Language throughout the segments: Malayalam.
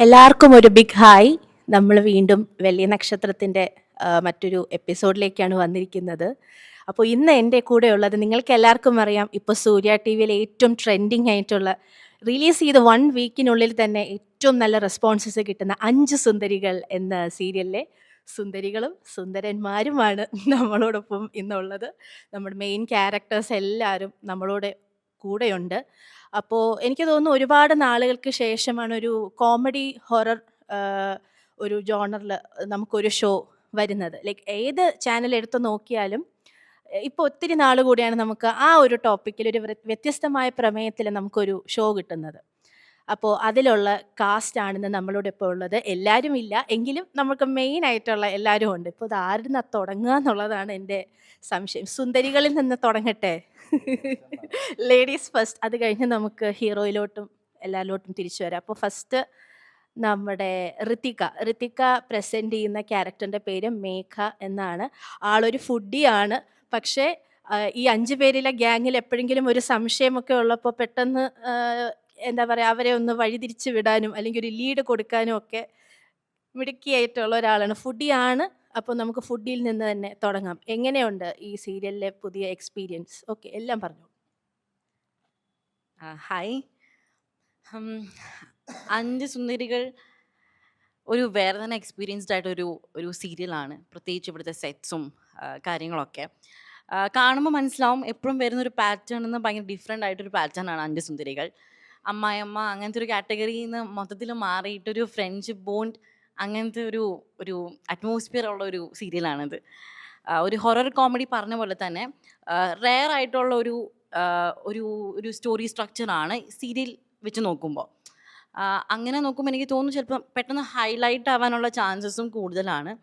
എല്ലാവർക്കും ഒരു ബിഗ് ഹായ്. നമ്മൾ വീണ്ടും വെള്ളി നക്ഷത്രത്തിൻ്റെ മറ്റൊരു എപ്പിസോഡിലേക്കാണ് വന്നിരിക്കുന്നത്. അപ്പോൾ ഇന്ന് എൻ്റെ കൂടെ ഉള്ളത് നിങ്ങൾക്ക് എല്ലാവർക്കും അറിയാം, ഇപ്പോൾ സൂര്യ ടി വിയിൽ ഏറ്റവും ട്രെൻഡിങ് ആയിട്ടുള്ള റിലീസ് ചെയ്ത് 1 വീക്കിനുള്ളിൽ തന്നെ ഏറ്റവും നല്ല റെസ്പോൺസസ് കിട്ടുന്ന 5 സുന്ദരികൾ എന്ന സീരിയലിലെ സുന്ദരികളും സുന്ദരന്മാരുമാണ് നമ്മളോടൊപ്പം ഇന്നുള്ളത്. നമ്മുടെ മെയിൻ ക്യാരക്ടേഴ്സ് എല്ലാവരും നമ്മളോട് കൂടെയുണ്ട്. അപ്പോൾ എനിക്ക് തോന്നുന്നു ഒരുപാട് നാളുകൾക്ക് ശേഷമാണ് ഒരു കോമഡി ഹൊറർ ഒരു ജോണറിൽ നമുക്കൊരു ഷോ വരുന്നത്. ലൈക്ക് ഏത് ചാനൽ എടുത്ത് നോക്കിയാലും ഇപ്പോൾ ഒത്തിരി നാൾ കൂടിയാണ് നമുക്ക് ആ ഒരു ടോപ്പിക്കിൽ ഒരു വ്യത്യസ്തമായ പ്രമേയത്തിൽ നമുക്കൊരു ഷോ കിട്ടുന്നത്. അപ്പോൾ അതിലുള്ള കാസ്റ്റാണ് ഇന്ന് നമ്മളോട് ഇപ്പോൾ ഉള്ളത്. എല്ലാവരും ഇല്ല എങ്കിലും നമുക്ക് മെയിൻ ആയിട്ടുള്ള എല്ലാവരും ഉണ്ട്. ഇപ്പോൾ ഇത് ആരിൽ നിന്ന് തുടങ്ങുക എന്നുള്ളതാണ് എൻ്റെ സംശയം. സുന്ദരികളിൽ നിന്ന് തുടങ്ങട്ടെ. ലേഡീസ് ഫസ്റ്റ്, അത് കഴിഞ്ഞ് നമുക്ക് ഹീറോയിലോട്ടും എല്ലാവരിലോട്ടും തിരിച്ചു വരാം. അപ്പോൾ ഫസ്റ്റ് നമ്മുടെ ഋതിക പ്രസൻറ്റ് ചെയ്യുന്ന ക്യാരക്ടറിൻ്റെ പേര് മേഘ എന്നാണ്. ആളൊരു ഫുഡിയാണ്. പക്ഷേ ഈ 5 പേരിലെ ഗ്യാങ്ങിൽ എപ്പോഴെങ്കിലും ഒരു സംശയമൊക്കെ ഉള്ളപ്പോൾ പെട്ടെന്ന് എന്താ പറയുക, അവരെ ഒന്ന് വഴിതിരിച്ച് വിടാനും അല്ലെങ്കിൽ ഒരു ലീഡ് കൊടുക്കാനും ഒക്കെ മിടുക്കിയായിട്ടുള്ള ഒരാളാണ്. ഫുഡിയാണ്. അപ്പോൾ നമുക്ക് ഫുഡിൽ നിന്ന് തന്നെ തുടങ്ങാം. എങ്ങനെയുണ്ട് ഈ സീരിയലിലെ പുതിയ എക്സ്പീരിയൻസ്? ഓക്കെ, എല്ലാം പറഞ്ഞു. ഹായ്. 5 സുന്ദരികൾ ഒരു വേറെ തന്നെ എക്സ്പീരിയൻസ്ഡ് ആയിട്ടൊരു ഒരു സീരിയലാണ്. പ്രത്യേകിച്ച് ഇവിടുത്തെ സെറ്റ്സും കാര്യങ്ങളൊക്കെ കാണുമ്പോൾ മനസ്സിലാവും. എപ്പോഴും വരുന്നൊരു പാറ്റേൺ എന്ന് ഭയങ്കര ഡിഫറെൻ്റ് ആയിട്ടൊരു പാറ്റേൺ ആണ് 5 സുന്ദരികൾ. അമ്മായിയമ്മ അങ്ങനത്തെ ഒരു കാറ്റഗറിയിൽ നിന്ന് മൊത്തത്തിൽ മാറിയിട്ടൊരു ഫ്രണ്ട്ഷിപ്പ് ബോണ്ട്, അങ്ങനത്തെ ഒരു ഒരു അറ്റ്മോസ്ഫിയർ ഉള്ള ഒരു സീരിയലാണിത്. ഒരു ഹൊറർ കോമഡി പറഞ്ഞ പോലെ തന്നെ റെയർ ആയിട്ടുള്ള ഒരു ഒരു ഒരു സ്റ്റോറി സ്ട്രക്ചറാണ് സീരിയൽ വെച്ച് നോക്കുമ്പോൾ. അങ്ങനെ നോക്കുമ്പോൾ എനിക്ക് തോന്നുന്നു ചിലപ്പം പെട്ടെന്ന് ഹൈലൈറ്റ് ആവാനുള്ള ചാൻസസും കൂടുതലാണ്.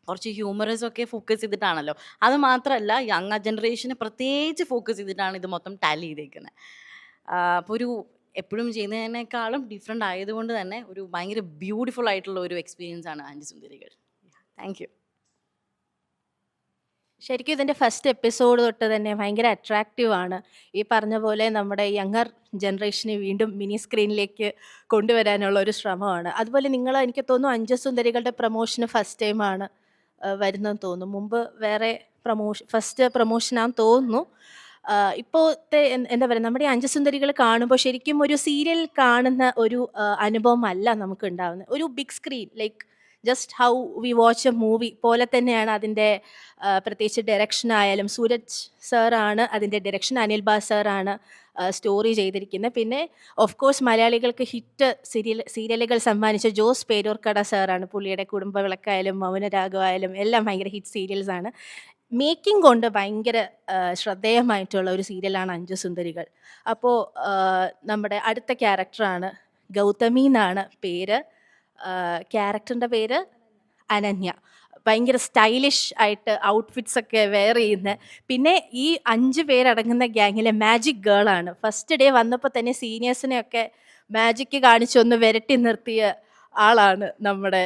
കുറച്ച് ഹ്യൂമറസ് ഒക്കെ ഫോക്കസ് ചെയ്തിട്ടാണല്ലോ. അത് മാത്രമല്ല, യങ് ജനറേഷനെ പ്രത്യേകിച്ച് ഫോക്കസ് ചെയ്തിട്ടാണ് ഇത് മൊത്തം ടാലി ചെയ്തേക്കുന്നത്. അപ്പോൾ ഒരു എപ്പോഴും ചെയ്യുന്നതിനേക്കാളും ഡിഫറെൻ്റ് ആയതുകൊണ്ട് തന്നെ ഒരു ഭയങ്കര ബ്യൂട്ടിഫുൾ ആയിട്ടുള്ള ഒരു എക്സ്പീരിയൻസ് ആണ് 5 സുന്ദരികൾ. Thank you. ശരിക്കും ഇതിൻ്റെ ഫസ്റ്റ് എപ്പിസോഡ് തൊട്ട് തന്നെ ഭയങ്കര അട്രാക്റ്റീവ് ആണ്. ഈ പറഞ്ഞ പോലെ നമ്മുടെ യങ്ങർ ജനറേഷനെ വീണ്ടും മിനി സ്ക്രീനിലേക്ക് കൊണ്ടുവരാനുള്ള ഒരു ശ്രമമാണ്. അതുപോലെ നിങ്ങൾ, എനിക്ക് തോന്നുന്നു 5 സുന്ദരികളുടെ പ്രൊമോഷന് ഫസ്റ്റ് ടൈമാണ് വരുന്നതെന്ന് തോന്നുന്നു. മുമ്പ് വേറെ ഫസ്റ്റ് പ്രൊമോഷനാണെന്ന് തോന്നുന്നു. ഇപ്പോഴത്തെ എന്താ പറയുക, നമ്മുടെ ഈ 5 സുന്ദരികൾ കാണുമ്പോൾ ശരിക്കും ഒരു സീരിയൽ കാണുന്ന ഒരു അനുഭവം അല്ല നമുക്ക് ഉണ്ടാകുന്നത്. ഒരു big screen, like just how we watch a movie പോലെ തന്നെയാണ് അതിൻ്റെ പ്രത്യേകിച്ച് ഡയറക്ഷൻ ആയാലും. സൂരജ് സാറാണ് അതിൻ്റെ ഡയറക്ഷൻ, അനിൽ ബാസ് സാറാണ് സ്റ്റോറി ചെയ്തിരിക്കുന്നത്. പിന്നെ ഓഫ് കോഴ്സ് മലയാളികൾക്ക് ഹിറ്റ് സീരിയലുകൾ സമ്മാനിച്ച ജോസ് പേരൂർക്കട സാറാണ്. പുള്ളിയുടെ കുടുംബവിളക്കായാലും മൗനരാഗമായാലും എല്ലാം ഭയങ്കര ഹിറ്റ് സീരിയൽസാണ്. മേക്കിംഗ് കൊണ്ട് ഭയങ്കര ശ്രദ്ധേയമായിട്ടുള്ള ഒരു സീരിയലാണ് 5 സുന്ദരികൾ. അപ്പോൾ നമ്മുടെ അടുത്ത ക്യാരക്ടറാണ് ഗൗതമി എന്നാണ് പേര്. ക്യാരക്ടറിൻ്റെ പേര് അനന്യ. ഭയങ്കര സ്റ്റൈലിഷ് ആയിട്ട് ഔട്ട്ഫിറ്റ്സ് ഒക്കെ വെയർ ചെയ്യുന്ന, പിന്നെ ഈ 5 പേരടങ്ങുന്ന ഗ്യാങ്ങിലെ മാജിക് ഗേളാണ്. ഫസ്റ്റ് ഡേ വന്നപ്പോൾ തന്നെ സീനിയേഴ്സിനെയൊക്കെ മാജിക്ക് കാണിച്ചൊന്ന് വിരട്ടി നിർത്തിയ ആളാണ് നമ്മുടെ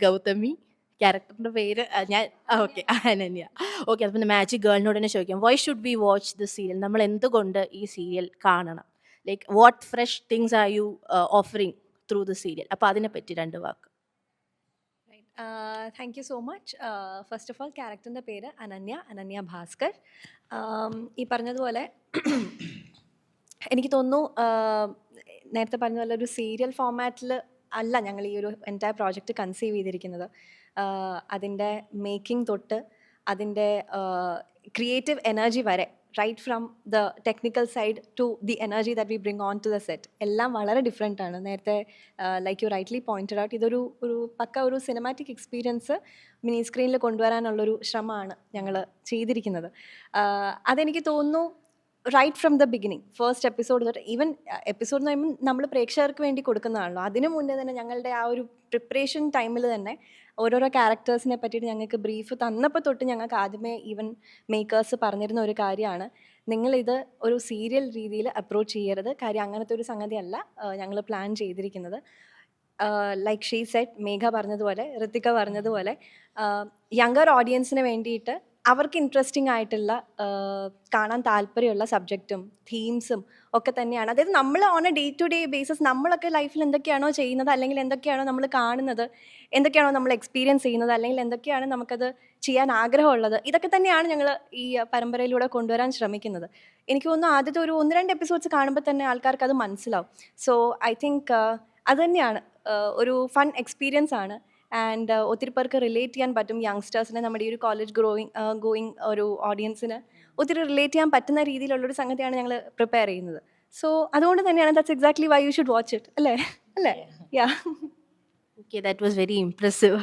ഗൗതമി. ക്യാരക്ടറിൻ്റെ പേര് ഞാൻ ഓക്കെ അനന്യ. ഓക്കെ, അപ്പം മാജിക് ഗേളിനോട് തന്നെ ചോദിക്കാം, why should we watch the serial? നമ്മൾ എന്തുകൊണ്ട് ഈ സീരിയൽ കാണണം? Like what fresh things are you offering through the serial? അപ്പോൾ അതിനെപ്പറ്റി 2 വാക്ക്. Thank you so much. First of all, ക്യാരക്ടറിൻ്റെ പേര് അനന്യ ഭാസ്കർ. ഈ പറഞ്ഞതുപോലെ എനിക്ക് തോന്നുന്നു നേരത്തെ പറഞ്ഞ പോലെ ഒരു സീരിയൽ ഫോമാറ്റിൽ അല്ല ഞങ്ങൾ ഈ ഒരു എൻറ്റയർ പ്രോജക്റ്റ് കൺസീവ് ചെയ്തിരിക്കുന്നത്. അതിൻ്റെ മേക്കിംഗ് തൊട്ട് അതിൻ്റെ ക്രിയേറ്റീവ് എനർജി വരെ, right from the technical side to the energy that we bring on to the set, എല്ലാം വളരെ ഡിഫറെൻ്റ് ആണ്. നേരത്തെ like you rightly pointed out, ഇതൊരു പക്ക ഒരു സിനിമാറ്റിക് എക്സ്പീരിയൻസ് മിനി സ്ക്രീനിൽ കൊണ്ടുവരാനുള്ളൊരു ശ്രമമാണ് ഞങ്ങൾ ചെയ്തിരിക്കുന്നത്. അതെനിക്ക് തോന്നുന്നു right from the beginning, first episode തൊട്ട്, ഈവൻ എപ്പിസോഡ് എന്ന് പറയുമ്പോൾ നമ്മൾ പ്രേക്ഷകർക്ക് വേണ്ടി കൊടുക്കുന്നതാണല്ലോ, അതിനു മുന്നേ തന്നെ ഞങ്ങളുടെ ആ ഒരു പ്രിപ്പറേഷൻ ടൈമിൽ തന്നെ ഓരോരോ ക്യാരക്ടേഴ്സിനെ പറ്റിയിട്ട് ഞങ്ങൾക്ക് ബ്രീഫ് തന്നപ്പോൾ തൊട്ട് ഞങ്ങൾക്ക് ആദ്യമേ ഈവൻ മേക്കേഴ്സ് പറഞ്ഞിരുന്ന ഒരു കാര്യമാണ്, നിങ്ങളിത് ഒരു സീരിയൽ രീതിയിൽ അപ്രോച്ച് ചെയ്യരുത്. കാര്യം അങ്ങനത്തെ ഒരു സംഗതിയല്ല ഞങ്ങൾ പ്ലാൻ ചെയ്തിരിക്കുന്നത്. ലൈക്ക് ഷീ സെറ്റ്, മേഘ പറഞ്ഞതുപോലെ, ഋതിക പറഞ്ഞതുപോലെ യങ്ങർ ഓഡിയൻസിന് വേണ്ടിയിട്ട് അവർക്ക് ഇൻട്രസ്റ്റിംഗ് ആയിട്ടുള്ള കാണാൻ താല്പര്യമുള്ള സബ്ജക്റ്റും തീംസും ഒക്കെ തന്നെയാണ്. അതായത് നമ്മൾ on a day to day basis നമ്മളൊക്കെ ലൈഫിൽ എന്തൊക്കെയാണോ ചെയ്യുന്നത്, അല്ലെങ്കിൽ എന്തൊക്കെയാണോ നമ്മൾ കാണുന്നത്, എന്തൊക്കെയാണോ നമ്മൾ എക്സ്പീരിയൻസ് ചെയ്യുന്നത്, അല്ലെങ്കിൽ എന്തൊക്കെയാണ് നമുക്കത് ചെയ്യാൻ ആഗ്രഹമുള്ളത്, ഇതൊക്കെ തന്നെയാണ് ഞങ്ങൾ ഈ പരമ്പരയിലൂടെ കൊണ്ടുവരാൻ ശ്രമിക്കുന്നത്. എനിക്ക് തോന്നുന്നു ആദ്യത്തെ ഒരു 1-2 എപ്പിസോഡ്സ് കാണുമ്പോൾ തന്നെ ആൾക്കാർക്ക് അത് മനസ്സിലാവും. സോ ഐ തിങ്ക് അത് തന്നെയാണ് ഒരു ഫൺ എക്സ്പീരിയൻസ് ആണ്. ആൻഡ് ഒത്തിരി പേർക്ക് റിലേറ്റ് ചെയ്യാൻ പറ്റും. യങ്സ്റ്റേഴ്സിന്, നമ്മുടെ ഈ ഒരു കോളേജ് ഗോയിങ് ഒരു ഓഡിയൻസിന് ഒത്തിരി റിലേറ്റ് ചെയ്യാൻ പറ്റുന്ന രീതിയിലുള്ളൊരു സംഗതിയാണ് ഞങ്ങൾ പ്രിപ്പയർ ചെയ്യുന്നത്. സോ അതുകൊണ്ട് തന്നെയാണ് that's exactly why you should watch it, അല്ലേ അല്ലേ? Yeah. Okay, that was very impressive.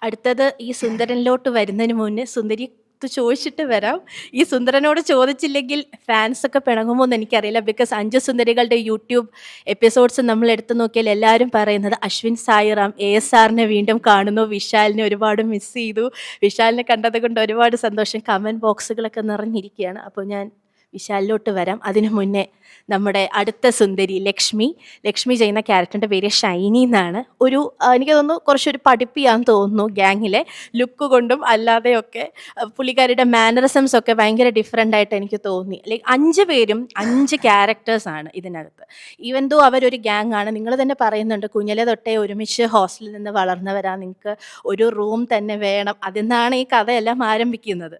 അടുത്തത് ഈ സുന്ദരനിലോട്ട് വരുന്നതിന് മുന്നേ സുന്ദരി ചോദിച്ചിട്ട് വരാം. ഈ സുന്ദരനോട് ചോദിച്ചില്ലെങ്കിൽ ഫാൻസ് ഒക്കെ പിണങ്ങുമോ എന്ന് എനിക്കറിയില്ല. ബിക്കോസ് 5 സുന്ദരികളുടെ യൂട്യൂബ് എപ്പിസോഡ്സ് നമ്മൾ എടുത്തു നോക്കിയാൽ എല്ലാവരും പറയുന്നത് അശ്വിൻ സായിറാം ASRനെ വീണ്ടും കാണുന്നു, വിശാലിനെ ഒരുപാട് മിസ് ചെയ്തു, വിശാലിനെ കണ്ടത് കൊണ്ട് ഒരുപാട് സന്തോഷം, കമൻറ്റ് ബോക്സുകളൊക്കെ നിറഞ്ഞിരിക്കുകയാണ്. അപ്പോൾ ഞാൻ വിശാലിലോട്ട് വരാം. അതിനു മുന്നേ നമ്മുടെ അടുത്ത സുന്ദരി ലക്ഷ്മി ചെയ്യുന്ന ക്യാരക്ടറിൻ്റെ പേര് ഷൈനി എന്നാണ്. എനിക്ക് തോന്നുന്നു കുറച്ചൊരു പഠിപ്പിയാന്ന് തോന്നുന്നു. ഗ്യാങ്ങിലെ ലുക്ക് കൊണ്ടും അല്ലാതെയൊക്കെ പുള്ളിക്കാരുടെ മാനറിസംസ് ഒക്കെ ഭയങ്കര ഡിഫറെൻ്റ് ആയിട്ട് എനിക്ക് തോന്നി. ലൈക്ക് 5 പേരും 5 ക്യാരക്ടേഴ്സാണ് ഇതിനകത്ത്. ഈവൻ ദോ അവരൊരു ഗ്യാങ് ആണ്. നിങ്ങൾ തന്നെ പറയുന്നുണ്ട് കുഞ്ഞിലെ തൊട്ടേ ഒരുമിച്ച് ഹോസ്റ്റലിൽ നിന്ന് വളർന്നവരാ, നിങ്ങൾക്ക് ഒരു റൂം തന്നെ വേണം, അതിന്നാണ് ഈ കഥയെല്ലാം ആരംഭിക്കുന്നത്.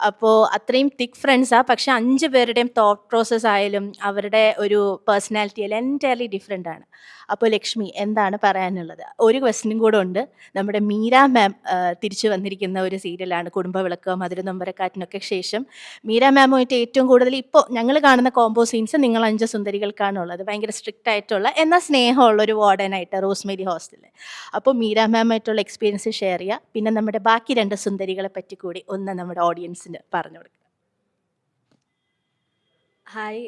അപ്പോൾ അത്രയും തിക്ക് ഫ്രണ്ട്സാണ്. പക്ഷെ 5 പേരുടെയും തോട്ട് പ്രോസസ്സ് ആയാലും അവരുടെ ഒരു പേഴ്സണാലിറ്റി എല്ലാം എൻറ്റയർലി ഡിഫറെൻ്റ് ആണ്. അപ്പോൾ ലക്ഷ്മി എന്താണ് പറയാനുള്ളത്? ഒരു ക്വസ്റ്റ്യനും കൂടെ ഉണ്ട്. നമ്മുടെ മീര മാം തിരിച്ചു വന്നിരിക്കുന്ന ഒരു സീരിയലാണ് കുടുംബവിളക്ക്, മധുരനൊമ്പരക്കാറ്റിനൊക്കെ ശേഷം മീര മാമുമായിട്ട് ഏറ്റവും കൂടുതൽ ഇപ്പോൾ ഞങ്ങൾ കാണുന്ന കോംബോ സീൻസ് നിങ്ങൾ 5 സുന്ദരികൾക്കാണുള്ളത്. ഭയങ്കര സ്ട്രിക്റ്റ് ആയിട്ടുള്ള എന്നാൽ സ്നേഹമുള്ള ഒരു വാർഡനായിട്ട് റോസ്മേരി ഹോസ്റ്റലിൽ. അപ്പോൾ മീര മാമായിട്ടുള്ള എക്സ്പീരിയൻസ് ഷെയർ ചെയ്യുക. പിന്നെ നമ്മുടെ ബാക്കി 2 സുന്ദരികളെ പറ്റി കൂടി ഒന്ന് നമ്മുടെ ഓഡിയൻസിന് പറഞ്ഞു കൊടുക്കുക. ഹായ്,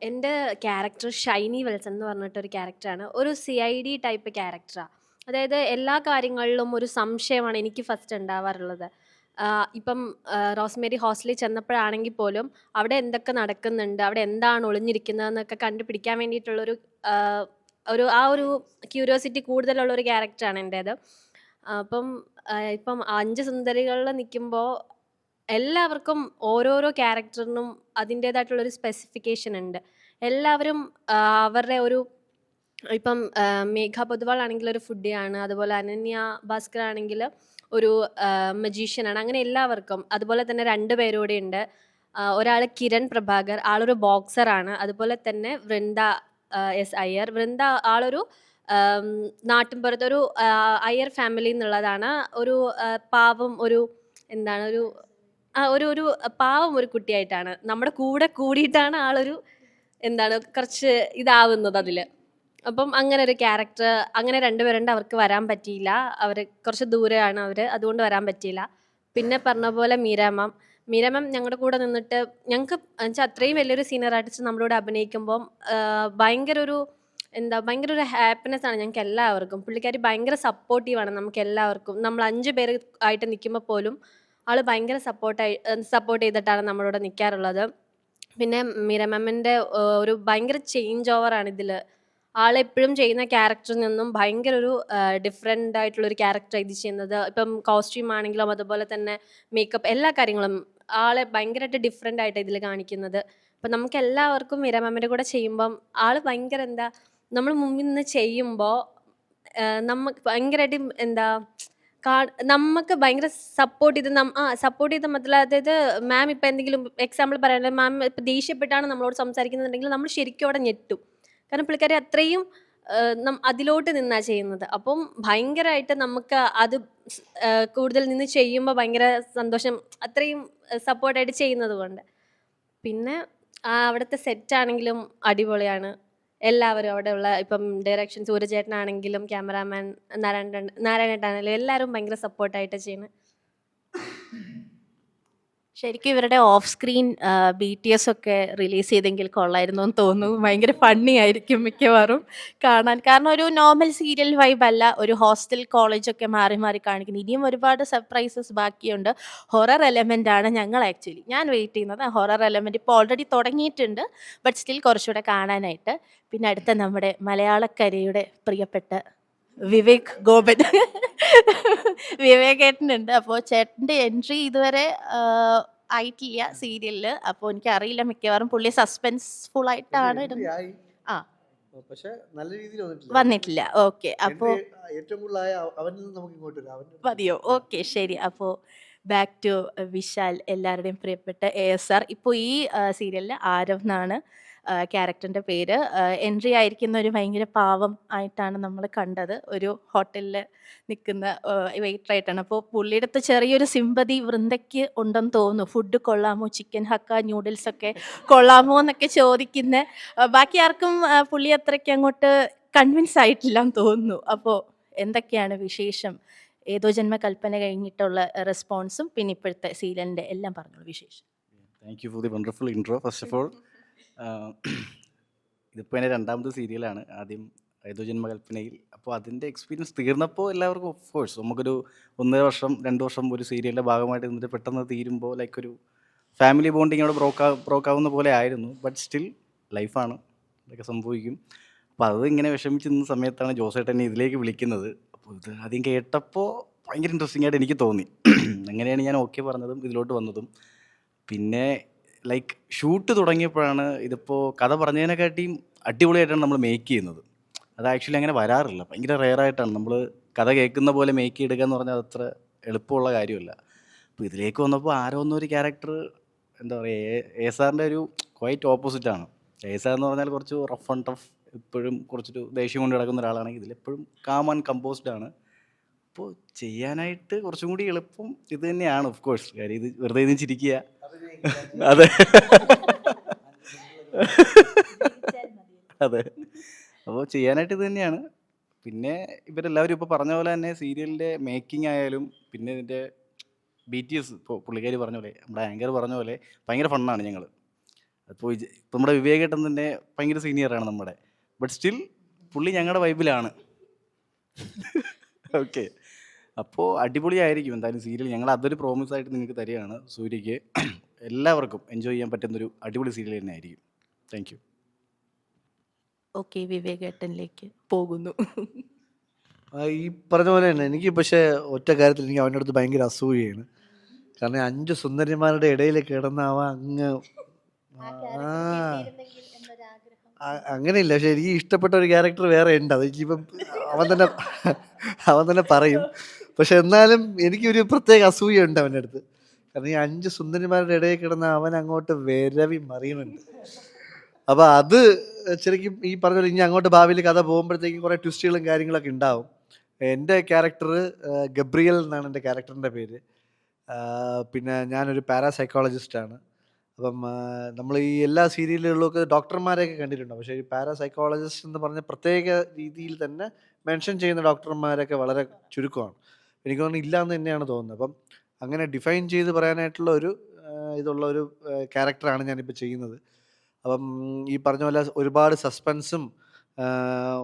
എൻ്റെ ക്യാരക്ടർ ഷൈനി വെൽസൺ എന്ന് പറഞ്ഞിട്ടൊരു ക്യാരക്ടറാണ്. ഒരു CID ടൈപ്പ് ക്യാരക്ടറാണ്. അതായത് എല്ലാ കാര്യങ്ങളിലും ഒരു സംശയമാണ് എനിക്ക് ഫസ്റ്റ് ഉണ്ടാവാറുള്ളത്. ഇപ്പം റോസ്മേരി ഹോസ്റ്റലിൽ ചെന്നപ്പോഴാണെങ്കിൽ പോലും അവിടെ എന്തൊക്കെ നടക്കുന്നുണ്ട്, അവിടെ എന്താണ് ഒളിഞ്ഞിരിക്കുന്നതെന്നൊക്കെ കണ്ടുപിടിക്കാൻ വേണ്ടിയിട്ടുള്ളൊരു ഒരു ക്യൂരിയോസിറ്റി കൂടുതലുള്ളൊരു ക്യാരക്ടറാണ് എൻ്റേത്. അപ്പം ഇപ്പം 5 സുന്ദരികളിൽ നിൽക്കുമ്പോൾ എല്ലാവർക്കും ഓരോരോ ക്യാരക്ടറിനും അതിൻ്റേതായിട്ടുള്ളൊരു സ്പെസിഫിക്കേഷൻ ഉണ്ട്. എല്ലാവരും അവരുടെ ഇപ്പം മേഘ പൊതുവാൾ ആണെങ്കിൽ ഒരു ഫുഡിയാണ്, അതുപോലെ അനന്യ ഭാസ്കർ ആണെങ്കിൽ ഒരു മജീഷ്യനാണ്. അങ്ങനെ എല്ലാവർക്കും അതുപോലെ തന്നെ 2 പേരൂടെ ഉണ്ട്. ഒരാൾ കിരൺ പ്രഭാകർ, ആളൊരു ബോക്സറാണ്. അതുപോലെ തന്നെ വൃന്ദ എസ് അയ്യർ. വൃന്ദ ആളൊരു നാട്ടിൻപുറത്തൊരു അയ്യർ ഫാമിലി എന്നുള്ളതാണ്. ഒരു പാവം എന്താണ് ഒരു പാവം ഒരു കുട്ടിയായിട്ടാണ് നമ്മുടെ കൂടെ കൂടിയിട്ടാണ് ആളൊരു കുറച്ച് ഇതാവുന്നത് അതിൽ. അപ്പം അങ്ങനെ ഒരു ക്യാരക്ടർ, അങ്ങനെ 2 പേരുണ്ട്. അവർക്ക് വരാൻ പറ്റിയില്ല, അവർ കുറച്ച് ദൂരെയാണ് അതുകൊണ്ട് വരാൻ പറ്റിയില്ല. പിന്നെ പറഞ്ഞ പോലെ മീര മാം ഞങ്ങളുടെ കൂടെ നിന്നിട്ട് ഞങ്ങൾക്ക് എന്നുവെച്ചാൽ അത്രയും വലിയൊരു സീനിയർ ആർട്ടിസ്റ്റ് നമ്മളോട് അഭിനയിക്കുമ്പം ഭയങ്കര ഒരു ഹാപ്പിനെസ് ആണ് ഞങ്ങൾക്ക് എല്ലാവർക്കും. പുള്ളിക്കാരി ഭയങ്കര സപ്പോർട്ടീവാണ് നമുക്ക് എല്ലാവർക്കും. നമ്മൾ 5 പേര് ആയിട്ട് നിൽക്കുമ്പോൾ പോലും ആൾ ഭയങ്കര സപ്പോർട്ട് ചെയ്തിട്ടാണ് നമ്മളോട് നിൽക്കാറുള്ളത്. പിന്നെ മീര മാമിൻ്റെ ഒരു ഭയങ്കര ചേഞ്ച് ഓവറാണ് ഇതിൽ. ആളെപ്പോഴും ചെയ്യുന്ന ക്യാരക്ടറിൽ നിന്നും ഭയങ്കര ഒരു ഡിഫറെൻ്റ് ആയിട്ടുള്ളൊരു ക്യാരക്ടർ ഇത് ചെയ്യുന്നത്. ഇപ്പം കോസ്റ്റ്യൂം ആണെങ്കിലും അതുപോലെ തന്നെ മേക്കപ്പ്, എല്ലാ കാര്യങ്ങളും ആളെ ഭയങ്കരമായിട്ട് ഡിഫറെൻ്റ് ആയിട്ട് ഇതിൽ കാണിക്കുന്നത്. അപ്പം നമുക്ക് എല്ലാവർക്കും മീര മാമിൻ്റെ കൂടെ ചെയ്യുമ്പം ആൾ ഭയങ്കര നമ്മൾ മുമ്പിൽ നിന്ന് ചെയ്യുമ്പോൾ നമുക്ക് ഭയങ്കരമായിട്ട് നമുക്ക് ഭയങ്കര സപ്പോർട്ട് ചെയ്ത് മറ്റുള്ള, അതായത് മാം ഇപ്പം എന്തെങ്കിലും എക്സാമ്പിൾ പറയാനുള്ളത്, മാം ഇപ്പം ദേഷ്യപ്പെട്ടാണ് നമ്മളോട് സംസാരിക്കുന്നുണ്ടെങ്കിൽ നമ്മൾ ശരിക്കും അവിടെ ഞെട്ടും. കാരണം പുള്ളിക്കാരി അത്രയും അതിലോട്ട് നിന്നാ ചെയ്യുന്നത്. അപ്പം ഭയങ്കരമായിട്ട് നമുക്ക് അത് കൂടുതൽ നിന്ന് ചെയ്യുമ്പോൾ ഭയങ്കര സന്തോഷം, അത്രയും സപ്പോർട്ടായിട്ട് ചെയ്യുന്നത് കൊണ്ട്. പിന്നെ അവിടുത്തെ സെറ്റാണെങ്കിലും അടിപൊളിയാണ്. എല്ലാവരും അവിടെയുള്ള ഇപ്പം ഡയറക്ഷൻ സൂര്യചേട്ടനാണെങ്കിലും ക്യാമറാമാൻ നാരായണേട്ടനാണെങ്കിലും എല്ലാവരും ഭയങ്കര സപ്പോർട്ടായിട്ട് ചെയ്യുന്നത്. ശരിക്കും ഇവരുടെ ഓഫ് സ്ക്രീൻ BTS ഒക്കെ റിലീസ് ചെയ്തെങ്കിൽ കൊള്ളായിരുന്നു എന്ന് തോന്നുന്നു. ഭയങ്കര ഫണ്ണി ആയിരിക്കും മിക്കവാറും കാണാൻ. കാരണം ഒരു നോർമൽ സീരിയൽ വൈബ് അല്ല, ഒരു ഹോസ്റ്റൽ കോളേജൊക്കെ മാറി മാറി കാണിക്കുന്നത്. ഇനിയും ഒരുപാട് സർപ്രൈസസ് ബാക്കിയുണ്ട്. ഹൊറർ എലമെൻ്റ് ആണ് ഞാൻ വെയിറ്റ് ചെയ്യുന്നത്. ഹൊറർ എലമെൻറ്റ് ഇപ്പോൾ ഓൾറെഡി തുടങ്ങിയിട്ടുണ്ട്, ബട്ട് സ്റ്റിൽ കുറച്ചുകൂടെ കാണാനായിട്ട്. പിന്നെ അടുത്ത നമ്മുടെ മലയാളക്കരയുടെ പ്രിയപ്പെട്ട വിവേക് ഗോപൻ. വിവേകേട്ടനുണ്ട്. അപ്പോൾ ചേട്ടൻ്റെ എൻട്രി ഇതുവരെ ആയിട്ടില്ല സീരിയലിൽ. അപ്പോൾ എനിക്കറിയില്ല, മിക്കവാറും പുള്ളി സസ്പെൻസ്ഫുൾ ആയിട്ടാണ് എൻട്രി ആയി, ആ പക്ഷെ നല്ല രീതിയിൽ വന്നിട്ടില്ല. വന്നിട്ടില്ല. ഓക്കെ, അപ്പോൾ ഏറ്റവും കൂടുതലായ അവനിൽ നിന്ന് നമുക്ക് ഇങ്ങോട്ട് വരാം. മതിയോ? ഓക്കെ, ശരി. അപ്പോൾ ബാക്ക് ടു വിശാൽ, എല്ലാവരുടെയും പ്രിയപ്പെട്ട ASR. ഇപ്പോൾ ഈ സീരിയലിൽ ആരവ് എന്നാണ് ക്യാരക്ടറിൻ്റെ പേര്. എൻട്രി ആയിരിക്കുന്ന ഒരു ഭയങ്കര പാവം ആയിട്ടാണ് നമ്മൾ കണ്ടത്. ഒരു ഹോട്ടലിൽ നിൽക്കുന്ന വെയിറ്ററായിട്ടാണ്. അപ്പോൾ പുള്ളിയുടെ അടുത്ത് ചെറിയൊരു സിമ്പതി വൃന്ദയ്ക്ക് ഉണ്ടെന്ന് തോന്നുന്നു. ഫുഡ് കൊള്ളാമോ, ചിക്കൻ ഹക്ക നൂഡിൽസൊക്കെ കൊള്ളാമോ എന്നൊക്കെ ചോദിക്കുന്ന, ബാക്കി ആർക്കും പുള്ളി അത്രയ്ക്ക് അങ്ങോട്ട് കൺവിൻസ് ആയിട്ടില്ലെന്ന് തോന്നുന്നു. അപ്പോൾ എന്തൊക്കെയാണ് വിശേഷം? ഏതോ ജന്മ കൽപ്പന കഴിഞ്ഞിട്ടുള്ള റെസ്പോൺസും പിന്നെ ഇപ്പോഴത്തെ സീരിയലിൻ്റെ എല്ലാം പറഞ്ഞോളൂ വിശേഷം. Thank you for the wonderful intro. First of all, ഇതിപ്പോൾ എൻ്റെ രണ്ടാമത്തെ സീരിയലാണ്. ആദ്യം ഏതോ ജന്മകൽപ്പനയിൽ. അപ്പോൾ അതിൻ്റെ എക്സ്പീരിയൻസ് തീർന്നപ്പോൾ എല്ലാവർക്കും ഓഫ് കോഴ്സ് നമുക്കൊരു 1.5 വർഷം 2 വർഷം ഒരു സീരിയലിൻ്റെ ഭാഗമായിട്ട് നിന്നിട്ട് പെട്ടെന്ന് തീരുമ്പോൾ ലൈക്ക് ഒരു ഫാമിലി ബോണ്ടിങ് അവിടെ ബ്രോക്കാവുന്ന പോലെ ആയിരുന്നു. ബട്ട് സ്റ്റിൽ ലൈഫാണ്, ഇതൊക്കെ സംഭവിക്കും. അപ്പോൾ അത് ഇങ്ങനെ വിഷമിച്ച് നിന്ന സമയത്താണ് ജോസേട്ടൻ എന്നെ ഇതിലേക്ക് വിളിക്കുന്നത്. അപ്പോൾ ഇത് ആദ്യം കേട്ടപ്പോൾ ഭയങ്കര ഇൻട്രസ്റ്റിംഗ് ആയിട്ട് എനിക്ക് തോന്നി. അങ്ങനെയാണ് ഞാൻ ഓക്കെ പറഞ്ഞതും ഇതിലോട്ട് വന്നതും. പിന്നെ ലൈക്ക് ഷൂട്ട് തുടങ്ങിയപ്പോഴാണ് ഇതിപ്പോൾ കഥ പറഞ്ഞതിനെക്കാട്ടിയും അടിപൊളിയായിട്ടാണ് നമ്മൾ മേക്ക് ചെയ്യുന്നത്. അത് ആക്ച്വലി അങ്ങനെ വരാറില്ല, ഭയങ്കര റെയറായിട്ടാണ്. നമ്മൾ കഥ കേൾക്കുന്ന പോലെ മേക്ക് ചെയ്തെടുക്കുക എന്ന് പറഞ്ഞാൽ അത്ര എളുപ്പമുള്ള കാര്യമല്ല. അപ്പോൾ ഇതിലേക്ക് വന്നപ്പോൾ ആരോ എന്നൊരു ക്യാരക്ടർ എന്താ പറയുക, ASRൻ്റെ ഒരു ക്വൈറ്റ് ഓപ്പോസിറ്റാണ്. ASR എന്ന് പറഞ്ഞാൽ കുറച്ച് റഫ് ആൻഡ് ടഫ്, എപ്പോഴും കുറച്ചൊരു ദേഷ്യം കൊണ്ട് കിടക്കുന്ന ഒരാളാണെങ്കിൽ ഇതിലെപ്പോഴും കാം ആൻഡ് കമ്പോസ്ഡ് ആണ്. അപ്പോൾ ചെയ്യാനായിട്ട് കുറച്ചും കൂടി എളുപ്പം ഇത് തന്നെയാണ് ഓഫ് കോഴ്സ്. കാര്യം ഇത് വെറുതെ ഇതിന് ചിരിക്കുക. അതെ അതെ, അപ്പോൾ ചെയ്യാനായിട്ട് ഇത് തന്നെയാണ്. പിന്നെ ഇവരെല്ലാവരും ഇപ്പോൾ പറഞ്ഞ പോലെ തന്നെ സീരിയലിൻ്റെ മേക്കിംഗ് ആയാലും പിന്നെ ഇതിൻ്റെ BTS, ഇപ്പോൾ പുള്ളിക്കാരി പറഞ്ഞ പോലെ, നമ്മുടെ ആങ്കർ പറഞ്ഞ പോലെ ഭയങ്കര ഫണ്ണാണ് ഞങ്ങൾ. അപ്പോൾ ഇപ്പോൾ നമ്മുടെ വിവേകേട്ടൻ തന്നെ ഭയങ്കര സീനിയറാണ് നമ്മുടെ. ബട്ട് സ്റ്റിൽ പുള്ളി ഞങ്ങളുടെ വൈബിലാണ്. ഓക്കെ, അപ്പോൾ അടിപൊളിയായിരിക്കും എന്തായാലും സീരിയൽ. ഞങ്ങൾ അതൊരു പ്രോമിസ് ആയിട്ട് നിങ്ങൾക്ക് തരികയാണ്. സൂര്യക്ക് എല്ലാവർക്കും എൻജോയ് ചെയ്യാൻ പറ്റുന്നൊരു അടിപൊളി സീരിയൽ തന്നെ ആയിരിക്കും. Thank you. ഓക്കെ, വിവേകേട്ടനിലേക്ക് പോകുന്നു. ഈ പറഞ്ഞ പോലെ തന്നെ എനിക്ക് പക്ഷേ ഒറ്റ കാര്യത്തിൽ എനിക്ക് അവൻ്റെ അടുത്ത് ഭയങ്കര അസൂയയാണ്. കാരണം 5 സുന്ദരിമാരുടെ ഇടയിൽ കിടന്ന അവൻ അങ്ങ് അങ്ങനെയില്ല. പക്ഷെ എനിക്ക് ഇഷ്ടപ്പെട്ട ഒരു ക്യാരക്ടർ വേറെ ഉണ്ട്. അത് എനിക്കിപ്പം അവൻ തന്നെ പറയും. പക്ഷെ എന്നാലും എനിക്കൊരു പ്രത്യേക അസൂയുണ്ട് അവൻ്റെ അടുത്ത്. കാരണം ഈ 5 സുന്ദരിമാരുടെ ഇടയിൽ കിടന്ന അവൻ അങ്ങോട്ട് വിരവി മറിയുന്നുണ്ട്. അപ്പോൾ അത് ശരിക്കും ഈ പറഞ്ഞ പോലെ ഇനി അങ്ങോട്ട് ഭാവിയിൽ കഥ പോകുമ്പോഴത്തേക്കും കുറേ ട്വിസ്റ്റുകളും കാര്യങ്ങളൊക്കെ ഉണ്ടാവും. എൻ്റെ ക്യാരക്ടർ ഗബ്രിയൽ എന്നാണ് എൻ്റെ ക്യാരക്ടറിൻ്റെ പേര്. പിന്നെ ഞാനൊരു പാരാസൈക്കോളജിസ്റ്റാണ്. അപ്പം നമ്മൾ ഈ എല്ലാ സീരിയലുകളിലൊക്കെ ഡോക്ടർമാരെയൊക്കെ കണ്ടിട്ടുണ്ടാവും. പക്ഷേ ഈ പാരാസൈക്കോളജിസ്റ്റ് എന്ന് പറഞ്ഞ പ്രത്യേക രീതിയിൽ തന്നെ മെൻഷൻ ചെയ്യുന്ന ഡോക്ടർമാരൊക്കെ വളരെ ചുരുക്കമാണ്. എനിക്ക് തോന്നുന്നു ഇല്ല എന്ന് തന്നെയാണ് തോന്നുന്നത്. അപ്പം അങ്ങനെ ഡിഫൈൻ ചെയ്ത് പറയാനായിട്ടുള്ള ഒരു ഇതുള്ള ഒരു ക്യാരക്ടറാണ് ഞാനിപ്പോൾ ചെയ്യുന്നത്. അപ്പം ഈ പറഞ്ഞ പോലെ ഒരുപാട് സസ്പെൻസും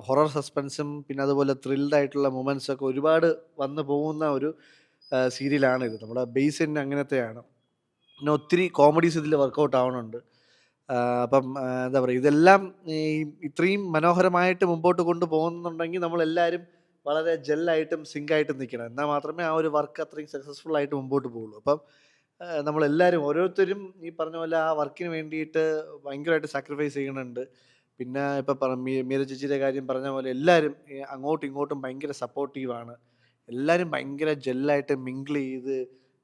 ഹൊറർ സസ്പെൻസും പിന്നെ അതുപോലെ ത്രിൽഡ് ആയിട്ടുള്ള മൊമെൻറ്റ്സൊക്കെ ഒരുപാട് വന്നു പോകുന്ന ഒരു സീരിയലാണിത്. നമ്മുടെ ബേസ് തന്നെ അങ്ങനത്തെയാണ്. പിന്നെ ഒത്തിരി കോമഡീസ് ഇതിൽ വർക്കൗട്ട് ആവണുണ്ട്. അപ്പം എന്താ പറയുക, ഇതെല്ലാം ഇത്രയും മനോഹരമായിട്ട് മുമ്പോട്ട് കൊണ്ടുപോകുന്നുണ്ടെങ്കിൽ നമ്മളെല്ലാവരും വളരെ ജെല്ലായിട്ടും സിങ്കായിട്ടും നിൽക്കണം. എന്നാൽ മാത്രമേ ആ ഒരു വർക്ക് അത്രയും സക്സസ്ഫുൾ ആയിട്ട് മുമ്പോട്ട് പോകുള്ളൂ. അപ്പം നമ്മളെല്ലാവരും ഓരോരുത്തരും ഈ പറഞ്ഞ പോലെ ആ വർക്കിന് വേണ്ടിയിട്ട് ഭയങ്കരമായിട്ട് സാക്രിഫൈസ് ചെയ്യുന്നുണ്ട്. പിന്നെ ഇപ്പം മീര ചേച്ചിയുടെ കാര്യം പറഞ്ഞ പോലെ എല്ലാവരും അങ്ങോട്ടും ഇങ്ങോട്ടും ഭയങ്കര സപ്പോർട്ടീവാണ്. എല്ലാവരും ഭയങ്കര ജെല്ലായിട്ട് മിങ്കിൾ ചെയ്ത്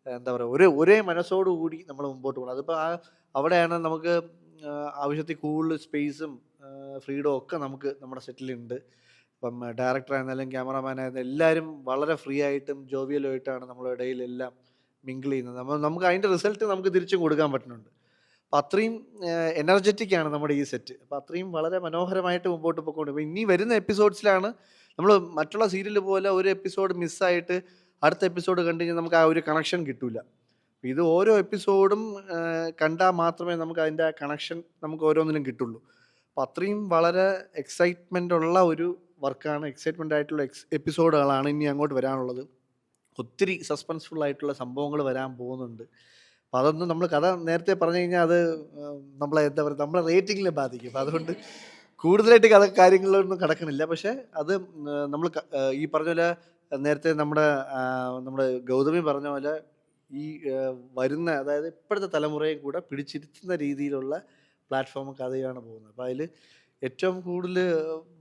എന്താ പറയുക ഒരേ മനസ്സോടുകൂടി നമ്മൾ മുമ്പോട്ട് പോകണം. അതിപ്പോൾ അവിടെയാണ് നമുക്ക് ആവശ്യത്തിൽ കൂടുതൽ സ്പേസും ഫ്രീഡവും ഒക്കെ നമുക്ക് നമ്മുടെ സെറ്റിലുണ്ട്. ഇപ്പം ഡയറക്ടർ ആയിരുന്നാലും ക്യാമറമാൻ ആയിരുന്നാലും എല്ലാവരും വളരെ ഫ്രീ ആയിട്ടും ജോവിയലുമായിട്ടാണ് നമ്മുടെ ഇടയിലെല്ലാം മിങ്കിൾ ചെയ്യുന്നത്. നമുക്ക് അതിൻ്റെ റിസൾട്ട് നമുക്ക് തിരിച്ചും കൊടുക്കാൻ പറ്റുന്നുണ്ട്. അപ്പം അത്രയും എനർജറ്റിക്കാണ് നമ്മുടെ ഈ സെറ്റ്. അപ്പം അത്രയും വളരെ മനോഹരമായിട്ട് മുമ്പോട്ട് പോയിക്കൊണ്ട് ഇപ്പോൾ ഇനി വരുന്ന എപ്പിസോഡ്സിലാണ് നമ്മൾ മറ്റുള്ള സീരിയൽ പോലെ ഒരു എപ്പിസോഡ് മിസ്സായിട്ട് അടുത്ത എപ്പിസോഡ് കണ്ടു കഴിഞ്ഞാൽ നമുക്ക് ആ ഒരു കണക്ഷൻ കിട്ടില്ല. ഇത് ഓരോ എപ്പിസോഡും കണ്ടാൽ മാത്രമേ നമുക്ക് അതിൻ്റെ ആ കണക്ഷൻ നമുക്ക് ഓരോന്നിനും കിട്ടുള്ളൂ. അപ്പം അത്രയും വളരെ എക്സൈറ്റ്മെൻ്റ് ഉള്ള ഒരു വർക്കാണ്, എക്സൈറ്റ്മെൻ്റ് ആയിട്ടുള്ള എപ്പിസോഡുകളാണ് ഇനി അങ്ങോട്ട് വരാനുള്ളത്. ഒത്തിരി സസ്പെൻസ്ഫുൾ ആയിട്ടുള്ള സംഭവങ്ങൾ വരാൻ പോകുന്നുണ്ട്. അപ്പോൾ അതൊന്നും നമ്മൾ കഥ നേരത്തെ പറഞ്ഞു കഴിഞ്ഞാൽ അത് നമ്മളെ എന്താ പറയുക നമ്മളെ റേറ്റിങ്ങിനെ ബാധിക്കും. അപ്പം അതുകൊണ്ട് കൂടുതലായിട്ട് കാര്യങ്ങളിലൊന്നും കടക്കണില്ല. പക്ഷേ അത് നമ്മൾ ഈ പറഞ്ഞ പോലെ നേരത്തെ നമ്മുടെ ഗൗതമി പറഞ്ഞ പോലെ ഈ വരുന്ന അതായത് ഇപ്പോഴത്തെ തലമുറയും കൂടെ പിടിച്ചിരുത്തുന്ന രീതിയിലുള്ള പ്ലാറ്റ്ഫോം കഥയാണ് പോകുന്നത്. അപ്പോൾ അതിൽ ഏറ്റവും കൂടുതൽ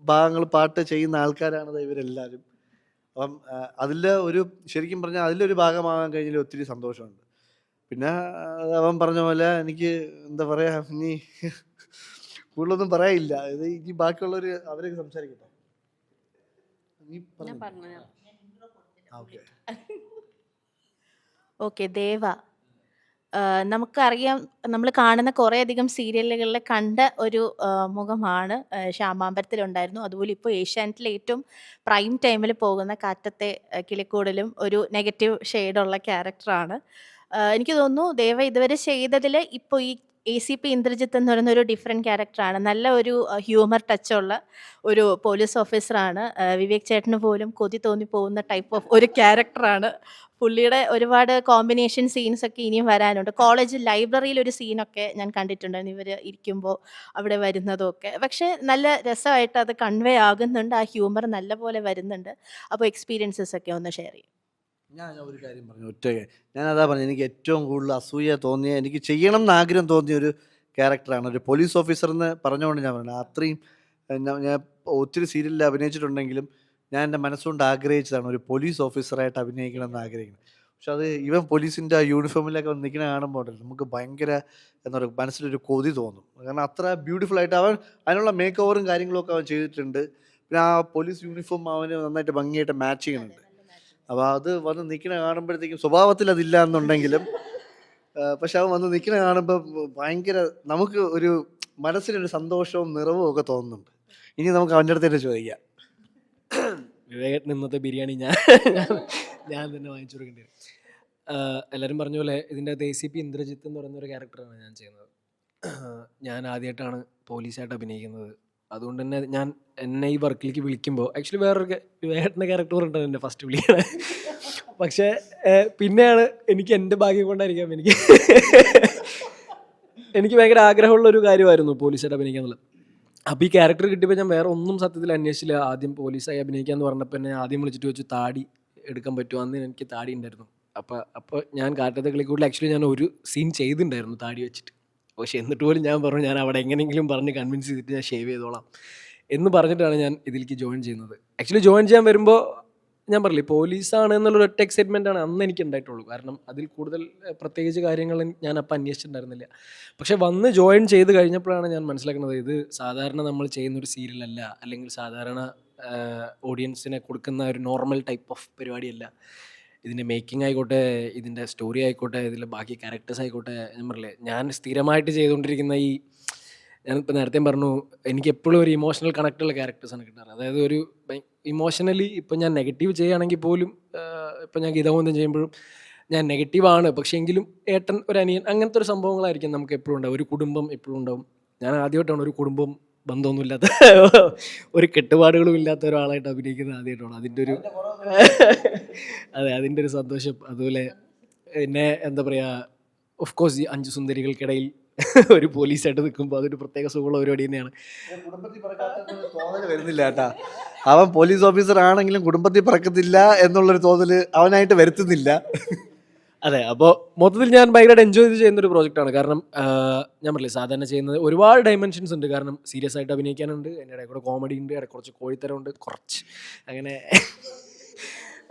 ഭാഗങ്ങൾ പാട്ട് ചെയ്യുന്ന ആൾക്കാരാണ് ഇവരെല്ലാവരും. അപ്പം അതിൽ ശരിക്കും പറഞ്ഞാൽ അതിലൊരു ഭാഗമാകാൻ കഴിഞ്ഞതിൽ ഒത്തിരി സന്തോഷമുണ്ട്. പിന്നെ അവൻ പറഞ്ഞ പോലെ എനിക്ക് എന്താ പറയുക, ഇനി കൂടുതലൊന്നും പറയാനില്ല. ഇത് ഇനി ബാക്കിയുള്ളവർ അവരൊക്കെ സംസാരിക്കട്ടെ. നീ പറഞ്ഞു. ഓക്കെ. ഓക്കെ, ദേവ. നമുക്കറിയാം, നമ്മൾ കാണുന്ന കുറേയധികം സീരിയലുകളിൽ കണ്ട ഒരു മുഖമാണ്. ശ്യാമാമ്പരത്തിലുണ്ടായിരുന്നു. അതുപോലെ ഇപ്പോൾ ഏഷ്യാനെറ്റിൽ ഏറ്റവും പ്രൈം ടൈമിൽ പോകുന്ന കാറ്റത്തെ കിളിക്കൂടലും ഒരു നെഗറ്റീവ് ഷെയ്ഡുള്ള ക്യാരക്ടറാണ്. എനിക്ക് തോന്നുന്നു ദേവ ഇതുവരെ ചെയ്തതിൽ ഇപ്പോൾ ഈ ACP ഇന്ദ്രജിത്ത് എന്ന് പറയുന്ന ഒരു ഡിഫറെൻറ്റ് ക്യാരക്ടറാണ്. നല്ല ഒരു ഹ്യൂമർ ടച്ചുള്ള ഒരു പോലീസ് ഓഫീസറാണ്. വിവേക് ചേട്ടന് പോലും കൊതി തോന്നിപ്പോകുന്ന ടൈപ്പ് ഓഫ് ഒരു ക്യാരക്ടറാണ്. പുള്ളിയുടെ ഒരുപാട് കോമ്പിനേഷൻ സീൻസൊക്കെ ഇനിയും വരാനുണ്ട്. കോളേജ് ലൈബ്രറിയിൽ ഒരു സീനൊക്കെ ഞാൻ കണ്ടിട്ടുണ്ടായിരുന്നു, ഇവർ ഇരിക്കുമ്പോൾ അവിടെ വരുന്നതും ഒക്കെ. പക്ഷേ നല്ല രസമായിട്ട് അത് കൺവേ ആകുന്നുണ്ട്, ആ ഹ്യൂമർ നല്ല പോലെ വരുന്നുണ്ട്. അപ്പോൾ എക്സ്പീരിയൻസസ് ഒക്കെ ഒന്ന് ഷെയർ ചെയ്യും. ഞാൻ ഒരു കാര്യം പറഞ്ഞു, ഞാനതാ പറഞ്ഞു, എനിക്ക് ഏറ്റവും കൂടുതൽ അസൂയ തോന്നിയ, എനിക്ക് ചെയ്യണം എന്ന് ആഗ്രഹം തോന്നിയ ഒരു ക്യാരക്ടറാണ്. ഒരു പോലീസ് ഓഫീസർ എന്ന് പറഞ്ഞുകൊണ്ട് ഞാൻ പറഞ്ഞു. അത്രയും ഞാൻ ഒത്തിരി സീരിയലിൽ അഭിനയിച്ചിട്ടുണ്ടെങ്കിലും ഞാൻ എൻ്റെ മനസ്സുകൊണ്ട് ആഗ്രഹിച്ചതാണ് ഒരു പോലീസ് ഓഫീസറായിട്ട് അഭിനയിക്കണം എന്ന് ആഗ്രഹിക്കുന്നത്. പക്ഷെ അത് ഇവൻ പോലീസിൻ്റെ ആ യൂണിഫോമിലൊക്കെ വന്ന് നിൽക്കുന്ന കാണുമ്പോൾ നമുക്ക് ഭയങ്കര എന്താ പറയുക, മനസ്സിലൊരു കൊതി തോന്നും. കാരണം അത്ര ബ്യൂട്ടിഫുൾ ആയിട്ട് അവൻ അതിനുള്ള മേക്ക് ഓവറും കാര്യങ്ങളൊക്കെ അവൻ ചെയ്തിട്ടുണ്ട്. പിന്നെ ആ പോലീസ് യൂണിഫോം അവന് നന്നായിട്ട് ഭംഗിയായിട്ട് മാച്ച് ചെയ്യുന്നുണ്ട്. അപ്പോൾ അത് വന്ന് നിൽക്കുന്ന കാണുമ്പോഴത്തേക്കും സ്വഭാവത്തിൽ അതില്ല എന്നുണ്ടെങ്കിലും പക്ഷെ അവൻ വന്ന് നിൽക്കുന്ന കാണുമ്പോൾ ഭയങ്കര നമുക്ക് ഒരു മനസ്സിനൊരു സന്തോഷവും നിറവും ഒക്കെ തോന്നുന്നുണ്ട്. ഇനി നമുക്ക് അവൻ്റെ അടുത്ത് തന്നെ ചോദിക്കാം. വിവേകേട്ടൻ ഇന്നത്തെ ബിരിയാണി ഞാൻ തന്നെ വാങ്ങിച്ചു കൊടുക്കേണ്ടി വരും. എല്ലാവരും പറഞ്ഞ പോലെ ഇതിൻ്റെ അകത്ത് ACP ഇന്ദ്രജിത്ത് എന്ന് പറയുന്ന ഒരു ക്യാരക്ടറാണ് ഞാൻ ചെയ്യുന്നത്. ഞാൻ ആദ്യമായിട്ടാണ് പോലീസായിട്ട് അഭിനയിക്കുന്നത്. അതുകൊണ്ട് തന്നെ എന്നെ ഈ വർക്കിലേക്ക് വിളിക്കുമ്പോൾ ആക്ച്വലി വേറൊരു വിവേകേട്ടൻ്റെ ക്യാരക്ടർ പറഞ്ഞിട്ടാണ് എന്നെ ഫസ്റ്റ് വിളിക്കുന്നത്. പക്ഷേ പിന്നെയാണ് എനിക്ക് എൻ്റെ ഭാഗ്യം കൊണ്ടായിരിക്കാം എനിക്ക് ഭയങ്കര ആഗ്രഹമുള്ളൊരു കാര്യമായിരുന്നു പോലീസായിട്ട് അഭിനയിക്കുക എന്നുള്ളത്. അപ്പോൾ ഈ ക്യാരക്ടർ കിട്ടിയപ്പോൾ ഞാൻ വേറെ ഒന്നും സത്യത്തിൽ അന്വേഷിച്ചില്ല. ആദ്യം പോലീസായി അഭിനയിക്കാമെന്ന് പറഞ്ഞപ്പോൾ എന്നെ ആദ്യം വിളിച്ചിട്ട് വെച്ചു താടി എടുക്കാൻ പറ്റുമോ. അന്ന് എനിക്ക് താടി ഉണ്ടായിരുന്നു. അപ്പോൾ ഞാൻ കാറ്റത്തെ കിളിക്കൂടിൽ ആക്ച്വലി ഞാൻ ഒരു സീൻ ചെയ്തിട്ടുണ്ടായിരുന്നു താടി വെച്ചിട്ട്. പക്ഷേ എന്നിട്ട് പോലും ഞാൻ പറഞ്ഞു ഞാൻ അവിടെ എങ്ങനെയെങ്കിലും പറഞ്ഞ് കൺവിൻസ് ചെയ്തിട്ട് ഞാൻ ഷേവ് ചെയ്തോളാം എന്ന് പറഞ്ഞിട്ടാണ് ഞാൻ ഇതിലേക്ക് ജോയിൻ ചെയ്യുന്നത്. ആക്ച്വലി ജോയിൻ ചെയ്യാൻ വരുമ്പോൾ ഞാൻ പറഞ്ഞില്ലേ പോലീസാണ് എന്നുള്ളൊരു ഒറ്റ എക്സൈറ്റ്മെൻറ്റാണ് അന്ന് എനിക്ക് ഉണ്ടായിട്ടുള്ളൂ. കാരണം അതിൽ കൂടുതൽ പ്രത്യേകിച്ച് കാര്യങ്ങൾ ഞാൻ അപ്പം അന്വേഷിച്ചിട്ടുണ്ടായിരുന്നില്ല. പക്ഷേ വന്ന് ജോയിൻ ചെയ്ത് കഴിഞ്ഞപ്പോഴാണ് ഞാൻ മനസ്സിലാക്കുന്നത് ഇത് സാധാരണ നമ്മൾ ചെയ്യുന്നൊരു സീരിയലല്ല, അല്ലെങ്കിൽ സാധാരണ ഓഡിയൻസിനെ കൊടുക്കുന്ന ഒരു നോർമൽ ടൈപ്പ് ഓഫ് പരിപാടിയല്ല. ഇതിൻ്റെ മേക്കിംഗ് ആയിക്കോട്ടെ, ഇതിൻ്റെ സ്റ്റോറി ആയിക്കോട്ടെ, ഇതിലെ ബാക്കി ക്യാരക്ടേഴ്സ് ആയിക്കോട്ടെ, ഞാൻ പറഞ്ഞില്ലേ ഞാൻ സ്ഥിരമായിട്ട് ചെയ്തുകൊണ്ടിരിക്കുന്ന ഞാനിപ്പോൾ നേരത്തെ പറഞ്ഞു എനിക്ക് എപ്പോഴും ഒരു ഇമോഷണൽ കണക്റ്റുള്ള ക്യാരക്ടേഴ്സാണ് കിട്ടാറ്. അതായത് ഒരു ഇമോഷണലി ഇപ്പം ഞാൻ നെഗറ്റീവ് ചെയ്യുകയാണെങ്കിൽ പോലും ഇപ്പം ഞാൻ ഗീതാമോഹൻ ചെയ്യുമ്പോഴും ഞാൻ നെഗറ്റീവാണ്, പക്ഷേ എങ്കിലും ഏട്ടൻ ഒരു അനിയൻ അങ്ങനത്തെ ഒരു സംഭവങ്ങളായിരിക്കും നമുക്ക് എപ്പോഴും ഉണ്ടാവും. ഒരു കുടുംബം എപ്പോഴും ഉണ്ടാവും. ഞാൻ ആദ്യമായിട്ടാണ് ഒരു കുടുംബം ബന്ധമൊന്നുമില്ലാത്ത ഒരു കെട്ടുപാടുകളും ഇല്ലാത്ത ഒരാളായിട്ട് അഭിനയിക്കുന്നത് ആദ്യമായിട്ടാണ്. അതിൻ്റെ ഒരു സന്തോഷം. അതുപോലെ പിന്നെ എന്താ പറയുക, ഓഫ് കോഴ്സ് ഈ 5 സുന്ദരികൾക്കിടയിൽ ഒരു പോലീസായിട്ട് നിൽക്കുമ്പോൾ അതൊരു പ്രത്യേക സുഖമുള്ള പരിപാടി തന്നെയാണ്. തോന്നൽ വരുന്നില്ല കേട്ടാ, അവൻ പോലീസ് ഓഫീസർ ആണെങ്കിലും കുടുംബത്തിൽ പറക്കത്തില്ല എന്നുള്ളൊരു തോന്നല് അവനായിട്ട് വരുത്തുന്നില്ല. അതെ, അപ്പോൾ മൊത്തത്തിൽ ഞാൻ ഭയങ്കരമായിട്ട് എൻജോയ് ചെയ്ത് ചെയ്യുന്നൊരു പ്രോജക്റ്റാണ്. കാരണം ഞാൻ പറഞ്ഞില്ലേ സാധാരണ ചെയ്യുന്നത് ഒരുപാട് ഡൈമെൻഷൻസ് ഉണ്ട്. കാരണം സീരിയസ് ആയിട്ട് അഭിനയിക്കാനുണ്ട്, എൻ്റെ ഇടയിൽ കൂടെ കോമഡി ഉണ്ട്, ഇടയിൽ കുറച്ച് കോഴിത്തരമുണ്ട്, കുറച്ച് അങ്ങനെ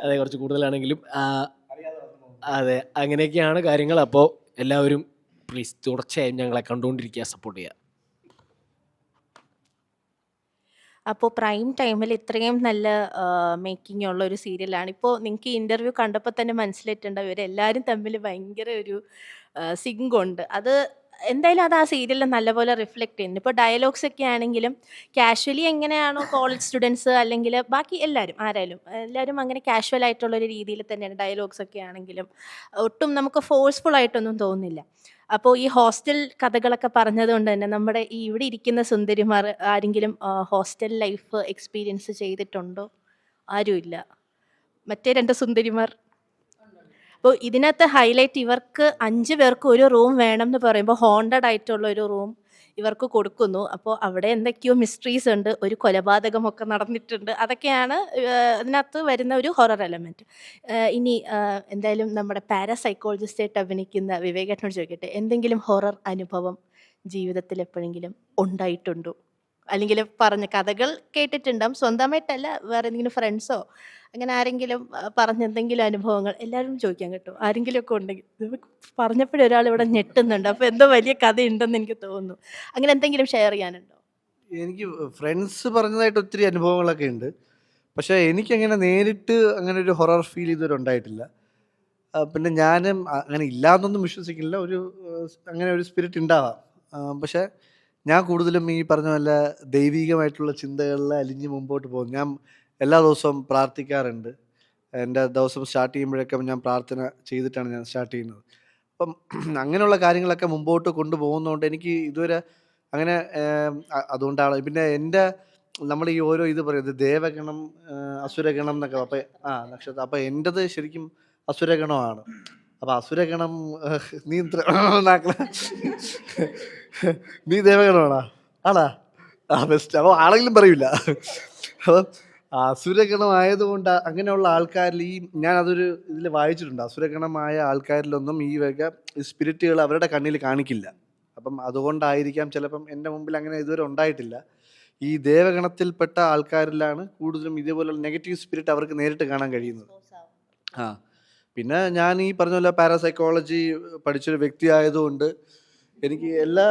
അതെ കുറച്ച് കൂടുതലാണെങ്കിലും അതെ അങ്ങനെയൊക്കെയാണ് കാര്യങ്ങൾ. അപ്പോൾ എല്ലാവരും പ്ലീസ് തുടർച്ചയായും ഞങ്ങളെ കണ്ടുകൊണ്ടിരിക്കുക, സപ്പോർട്ട് ചെയ്യുക. അപ്പോൾ പ്രൈം ടൈമിൽ ഇത്രയും നല്ല മേക്കിംഗ് ഉള്ള ഒരു സീരിയലാണ്. ഇപ്പോൾ നിങ്ങൾക്ക് ഈ ഇൻ്റർവ്യൂ കണ്ടപ്പോൾ തന്നെ മനസ്സിലായിട്ടുണ്ടാവും ഇവരെല്ലാവരും തമ്മിൽ ഭയങ്കര ഒരു സിങ്ക് ഉണ്ട്. അത് എന്തായാലും അത് ആ സീരിയലിൽ നല്ലപോലെ റിഫ്ലക്റ്റ് ചെയ്യുന്നുണ്ട്. ഇപ്പോൾ ഡയലോഗ്സ് ഒക്കെ ആണെങ്കിലും കാഷ്വലി എങ്ങനെയാണോ കോളേജ് സ്റ്റുഡൻസ് അല്ലെങ്കിൽ ബാക്കി എല്ലാവരും അങ്ങനെ കാഷ്വൽ ആയിട്ടുള്ളൊരു രീതിയിൽ തന്നെയാണ് ഡയലോഗ്സ് ഒക്കെ ആണെങ്കിലും. ഒട്ടും നമുക്ക് ഫോഴ്സ്ഫുൾ ആയിട്ടൊന്നും തോന്നില്ല. അപ്പോൾ ഈ ഹോസ്റ്റൽ കഥകളൊക്കെ പറഞ്ഞതുകൊണ്ട് തന്നെ നമ്മുടെ ഈ ഇവിടെ ഇരിക്കുന്ന സുന്ദരിമാർ ആരെങ്കിലും ഹോസ്റ്റൽ ലൈഫ് എക്സ്പീരിയൻസ് ചെയ്തിട്ടുണ്ടോ? ആരുമില്ല. മറ്റേ 2 സുന്ദരിമാർ. അപ്പോൾ ഇതിനകത്ത് ഹൈലൈറ്റ് ഇവർക്ക് 5 പേർക്ക് ഒരു റൂം വേണം എന്ന് പറയുമ്പോൾ ഹോണ്ടഡ് ആയിട്ടുള്ള ഒരു റൂം ഇവർക്ക് കൊടുക്കുന്നു. അപ്പോൾ അവിടെ എന്തൊക്കെയോ മിസ്റ്ററീസ് ഉണ്ട്, ഒരു കൊലപാതകമൊക്കെ നടന്നിട്ടുണ്ട്. അതൊക്കെയാണ് അതിനകത്ത് വരുന്ന ഒരു ഹൊറർ എലമെൻറ്റ്. ഇനി എന്തായാലും നമ്മുടെ പാരാസൈക്കോളജിസ്റ്റായിട്ട് അഭിനയിക്കുന്ന വിവേകേട്ടനോട് ചോദിക്കട്ടെ, എന്തെങ്കിലും ഹൊറർ അനുഭവം ജീവിതത്തിൽ എപ്പോഴെങ്കിലും ഉണ്ടായിട്ടുണ്ടോ? അല്ലെങ്കിൽ പറഞ്ഞ കഥകൾ കേട്ടിട്ടുണ്ടാവും, സ്വന്തമായിട്ടല്ല, വേറെ എന്തെങ്കിലും ഫ്രണ്ട്സോ അങ്ങനെ ആരെങ്കിലും പറഞ്ഞ എന്തെങ്കിലും അനുഭവങ്ങൾ എല്ലാവരും ചോദിക്കാൻ കേട്ടോ, ആരെങ്കിലുമൊക്കെ ഉണ്ടെങ്കിൽ. ഇത് പറഞ്ഞപ്പോഴേ ഒരാൾ ഇവിടെ ഞെട്ടുന്നുണ്ട്, അപ്പോൾ എന്തോ വലിയ കഥയുണ്ടെന്ന് എനിക്ക് തോന്നുന്നു. അങ്ങനെ എന്തെങ്കിലും ഷെയർ ചെയ്യാനുണ്ടോ? എനിക്ക് ഫ്രണ്ട്സ് പറഞ്ഞതായിട്ട് ഒത്തിരി അനുഭവങ്ങളൊക്കെ ഉണ്ട്. പക്ഷേ എനിക്കങ്ങനെ നേരിട്ട് അങ്ങനെ ഒരു ഹൊറർ ഫീൽ ഇതുവരെ ഉണ്ടായിട്ടില്ല. പിന്നെ ഞാനും അങ്ങനെ ഇല്ലാന്നൊന്നും വിശ്വസിക്കില്ല. അങ്ങനെ ഒരു സ്പിരിറ്റ് ഉണ്ടാവാം. പക്ഷേ ഞാൻ കൂടുതലും ഈ പറഞ്ഞ പോലെ ദൈവീകമായിട്ടുള്ള ചിന്തകളിൽ അലിഞ്ഞ് മുമ്പോട്ട് പോകും. ഞാൻ എല്ലാ ദിവസവും പ്രാർത്ഥിക്കാറുണ്ട്. എൻ്റെ ദിവസം സ്റ്റാർട്ട് ചെയ്യുമ്പോഴൊക്കെ ഞാൻ പ്രാർത്ഥന ചെയ്തിട്ടാണ് ഞാൻ സ്റ്റാർട്ട് ചെയ്യുന്നത്. അപ്പം അങ്ങനെയുള്ള കാര്യങ്ങളൊക്കെ മുമ്പോട്ട് കൊണ്ടുപോകുന്നതുകൊണ്ട് എനിക്ക് ഇതുവരെ അങ്ങനെ അതുകൊണ്ടാണ്. പിന്നെ നമ്മൾ ഈ ഓരോ ഇത് പറയുന്നത് ദേവഗണം, അസുരഗണം എന്നൊക്കെ. നക്ഷത്രം. അപ്പം എൻ്റെത് ശരിക്കും അസുരഗണമാണ്. അപ്പം അസുരഗണം നീ നീ ദേവഗണമാണോ? ആണാ? ബെസ്റ്റ്. അപ്പോൾ ആളെങ്കിലും പറയില്ല. അപ്പം അസുരഗണമായതുകൊണ്ട് അങ്ങനെയുള്ള ആൾക്കാരിൽ ഞാനതൊരു ഇതിൽ വായിച്ചിട്ടുണ്ട്. അസുരഗണമായ ആൾക്കാരിലൊന്നും ഈ വക സ്പിരിറ്റുകൾ അവരുടെ കണ്ണിൽ കാണിക്കില്ല. അപ്പം അതുകൊണ്ടായിരിക്കാം ചിലപ്പം എൻ്റെ മുമ്പിൽ അങ്ങനെ ഇതുവരെ ഉണ്ടായിട്ടില്ല. ഈ ദേവഗണത്തിൽപ്പെട്ട ആൾക്കാരിലാണ് കൂടുതലും ഇതേപോലുള്ള നെഗറ്റീവ് സ്പിരിറ്റ് അവർക്ക് നേരിട്ട് കാണാൻ കഴിയുന്നത്. പിന്നെ ഞാൻ ഈ പറഞ്ഞ പോലെ പാരാസൈക്കോളജി പഠിച്ചൊരു വ്യക്തി ആയതുകൊണ്ട് എനിക്ക് എല്ലാ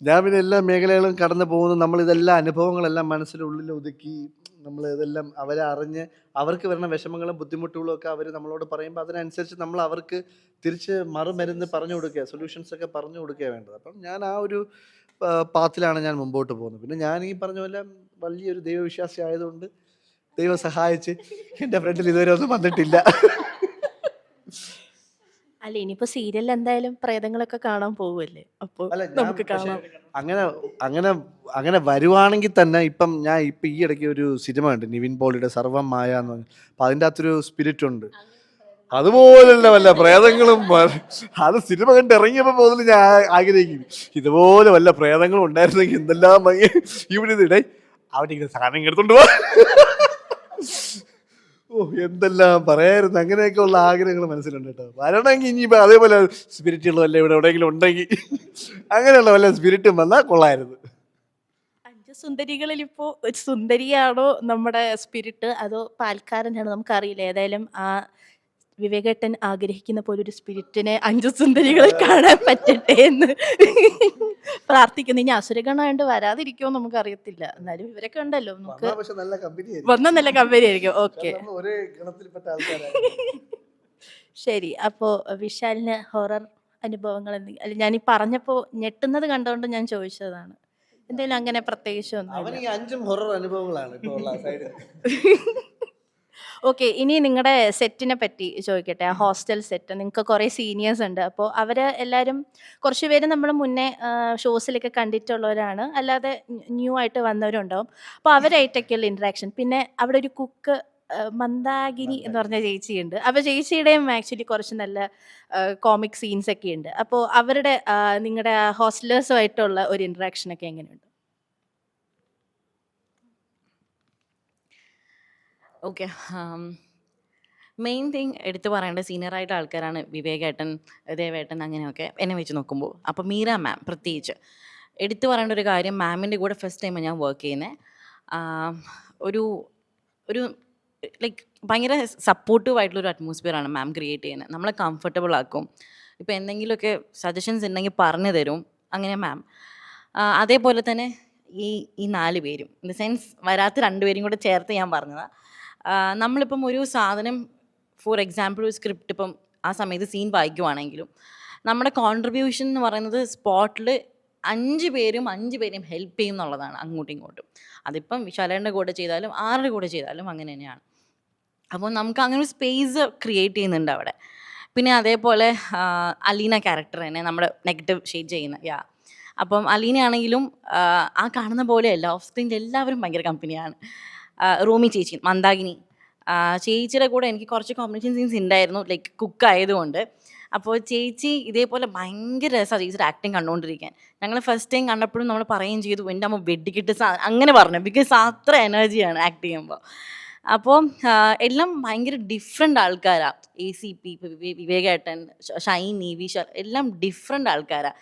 ഞാൻ പിന്നെ എല്ലാ മേഖലകളും കടന്നു പോകുന്നു. നമ്മളിതെല്ലാം അനുഭവങ്ങളെല്ലാം മനസ്സിനുള്ളിൽ ഒതുക്കി നമ്മളിതെല്ലാം അവരെ അറിഞ്ഞ് അവർക്ക് വരുന്ന വിഷമങ്ങളും ബുദ്ധിമുട്ടുകളും ഒക്കെ അവർ നമ്മളോട് പറയുമ്പോൾ അതിനനുസരിച്ച് നമ്മൾ അവർക്ക് തിരിച്ച് മറുമരുന്ന് പറഞ്ഞു കൊടുക്കുക, സൊല്യൂഷൻസ് ഒക്കെ പറഞ്ഞു കൊടുക്കുക വേണ്ടത്. അപ്പം ഞാൻ ആ ഒരു പാത്തിലാണ് ഞാൻ മുമ്പോട്ട് പോകുന്നത്. പിന്നെ ഞാൻ ഈ പറഞ്ഞ പോലെ വലിയൊരു ദൈവവിശ്വാസി ആയതുകൊണ്ട് ദൈവം സഹായിച്ച് എൻ്റെ ഫ്രണ്ടിൽ ഇതുവരെ ഒന്നും വന്നിട്ടില്ല. അല്ല, ഇനിയിപ്പോൾ സീരിയലിൽ എന്തായാലും പ്രേതങ്ങളൊക്കെ കാണാൻ പോവുമല്ലേ, അപ്പോൾ അല്ല നമുക്ക് കാണാം. അങ്ങനെ അങ്ങനെ അങ്ങനെ വരുവാണെങ്കിൽ തന്നെ ഇപ്പം ഈ ഇടയ്ക്ക് ഒരു സിനിമ ഉണ്ട്, നിവിൻ പോളിയുടെ സർവം മായ എന്ന് പറഞ്ഞു. അപ്പം അതിൻ്റെ അകത്തൊരു സ്പിരിറ്റ് ഉണ്ട്. അതുപോലുള്ള വല്ല പ്രേതങ്ങളും അത് സിനിമ കണ്ട് ഇറങ്ങിയപ്പോൾ മുതൽ ഞാൻ ആഗ്രഹിക്കും ഇതുപോലെ വല്ല പ്രേതങ്ങളും ഉണ്ടായിരുന്നെങ്കിൽ എന്തെല്ലാം ഭംഗി. ഇവിടെ ഇതിടെ അവിടെ ഇങ്ങനെ സാധനം എടുത്തോണ്ട് പോ. എന്തെല്ലാം പറയായിരുന്നു. അങ്ങനെയൊക്കെ ഉള്ള ആഗ്രഹങ്ങൾ മനസ്സിലുണ്ട് കേട്ടോ. വരണമെങ്കിൽ ഇനിയിപ്പോൾ അതേപോലെ സ്പിരിറ്റുകൾ വല്ല ഇവിടെ എവിടെയെങ്കിലും ഉണ്ടെങ്കിൽ അങ്ങനെയുള്ള വല്ല സ്പിരിറ്റും വന്നാൽ കൊള്ളായിരുന്നു. 5 സുന്ദരികളിൽ ഇപ്പോൾ ഒരു സുന്ദരിയാണോ നമ്മുടെ സ്പിരിറ്റ്, അതോ പാൽക്കാരനാണോ നമുക്കറിയില്ല. ഏതായാലും ആ വിവേകേട്ടൻ ആഗ്രഹിക്കുന്ന പോലെ ഒരു സ്പിരിറ്റിനെ 5 സുന്ദരികളിൽ കാണാൻ പറ്റട്ടെ എന്ന് പ്രാർത്ഥിക്കുന്നു. ഇനി അസുരഗണമായിട്ട് വരാതിരിക്കുമോ നമുക്കറിയത്തില്ല. എന്നാലും ഇവരൊക്കെ ഉണ്ടല്ലോ, നമുക്ക് പക്ഷെ നല്ല കമ്പനി വന്ന നല്ല കമ്പനി ആയിരിക്കും. ഓക്കെ, ഒരേ ഗണത്തിൽപ്പെട്ട ആൾക്കാരാണ്. ശരി. അപ്പോൾ വിശാലിന് ഹൊറർ അനുഭവങ്ങൾ എന്തെങ്കിലും, അല്ല ഞാൻ ഈ പറഞ്ഞപ്പോൾ ഞെട്ടുന്നത് കണ്ടുകൊണ്ട് ഞാൻ ചോദിച്ചതാണ്. എന്തെങ്കിലും അങ്ങനെ പ്രത്യേകിച്ചൊന്നും? അവന് ഈ 5 ഹൊറർ അനുഭവങ്ങളാണ് ഇപ്പോൾ ഉള്ള സൈഡിൽ. ഓക്കെ, ഇനി നിങ്ങളുടെ സെറ്റിനെ പറ്റി ചോദിക്കട്ടെ. ആ ഹോസ്റ്റൽ സെറ്റ്, നിങ്ങൾക്ക് കുറേ സീനിയേഴ്സ് ഉണ്ട്. അപ്പോൾ അവർ എല്ലാവരും കുറച്ച് പേര് നമ്മൾ മുന്നേ ഷോസിലൊക്കെ കണ്ടിട്ടുള്ളവരാണ്, അല്ലാതെ ന്യൂ ആയിട്ട് വന്നവരുണ്ടാവും. അപ്പോൾ അവരായിട്ടൊക്കെയുള്ള ഇൻട്രാക്ഷൻ. പിന്നെ അവിടെ ഒരു കുക്ക് മന്ദാകിനി എന്ന് പറഞ്ഞ ചേച്ചിയുണ്ട്. അപ്പോൾ ചേച്ചിയുടെയും ആക്ച്വലി കുറച്ച് നല്ല കോമിക് സീൻസ് ഒക്കെ ഉണ്ട്. അപ്പോൾ അവരുടെ നിങ്ങളുടെ ഹോസ്റ്റലേഴ്സുമായിട്ടുള്ള ഒരു ഇൻട്രാക്ഷനൊക്കെ എങ്ങനെയുണ്ട്? ഓക്കെ, മെയിൻ തിങ് എടുത്തു പറയേണ്ട സീനിയറായിട്ട് ആൾക്കാരാണ് വിവേകേട്ടൻ, ദേവേട്ടൻ, അങ്ങനെയൊക്കെ എന്നെ വെച്ച് നോക്കുമ്പോൾ. അപ്പോൾ മീര മാം പ്രത്യേകിച്ച് എടുത്തു പറയേണ്ട ഒരു കാര്യം, മാമിൻ്റെ കൂടെ ഫസ്റ്റ് ടൈമാണ് ഞാൻ വർക്ക് ചെയ്യുന്നത്. ഒരു ഒരു ലൈക്ക് ഭയങ്കര സപ്പോർട്ടീവായിട്ടുള്ളൊരു അറ്റ്മോസ്ഫിയറാണ് മാം ക്രിയേറ്റ് ചെയ്യുന്നത്. നമ്മളെ കംഫർട്ടബിൾ ആക്കും. ഇപ്പോൾ എന്തെങ്കിലുമൊക്കെ സജഷൻസ് ഉണ്ടെങ്കിൽ പറഞ്ഞു തരും, അങ്ങനെ മാം. അതേപോലെ തന്നെ ഈ 4 പേരും, ഇൻ ദ സെൻസ് വരാത്ത 2 പേരും കൂടെ ചേർത്ത് ഞാൻ പറഞ്ഞതാണ്. നമ്മളിപ്പം ഒരു സാധനം, ഫോർ എക്സാമ്പിൾ ഒരു സ്ക്രിപ്റ്റ് ഇപ്പം ആ സമയത്ത് സീൻ വായിക്കുവാണെങ്കിലും നമ്മുടെ കോൺട്രിബ്യൂഷൻ എന്ന് പറയുന്നത് സ്പോട്ടിൽ 5 പേരെയും ഹെൽപ്പ് ചെയ്യും എന്നുള്ളതാണ്, അങ്ങോട്ടും ഇങ്ങോട്ടും. അതിപ്പം വിശാലേൻ്റെ കൂടെ ചെയ്താലും ആരുടെ കൂടെ ചെയ്താലും അങ്ങനെ തന്നെയാണ്. അപ്പോൾ നമുക്ക് അങ്ങനെ ഒരു സ്പേസ് ക്രിയേറ്റ് ചെയ്യുന്നുണ്ട് അവിടെ. പിന്നെ അതേപോലെ അലീന ക്യാരക്ടർ തന്നെ നമ്മുടെ നെഗറ്റീവ് ഷെയ്ഡ് ചെയ്യുന്ന അപ്പം അലീനയാണെങ്കിലും ആ കാണുന്ന പോലെയല്ല, ഓഫ് സ്ക്രീനിൽ എല്ലാവരും ഭയങ്കര കമ്പനിയാണ്. റൂമി ചേച്ചി, മന്ദാകിനി, ചേച്ചിയുടെ കൂടെ എനിക്ക് കുറച്ച് കോമ്പിനേഷൻ സീൻസ് ഉണ്ടായിരുന്നു, ലൈക്ക് കുക്ക് ആയതുകൊണ്ട്. അപ്പോൾ ചേച്ചി ഇതേപോലെ ഭയങ്കര രസമാണ് ചേച്ചിയുടെ ആക്ടിങ് കണ്ടുകൊണ്ടിരിക്കാൻ. ഞങ്ങൾ ഫസ്റ്റ് ടൈം കണ്ടപ്പോഴും നമ്മൾ പറയുകയും ചെയ്തു, എൻ്റെ അമ്മ വെടിക്കിട്ട് അങ്ങനെ പറഞ്ഞു, ബിക്കോസ് അത്ര എനർജിയാണ് ആക്ട് ചെയ്യുമ്പോൾ. അപ്പോൾ എല്ലാം ഭയങ്കര ഡിഫറെൻ്റ് ആൾക്കാരാണ്. ACP, വിവേകേട്ടൻ, ഷൈനി, വിശാൽ എല്ലാം ഡിഫറെൻ്റ് ആൾക്കാരാണ്.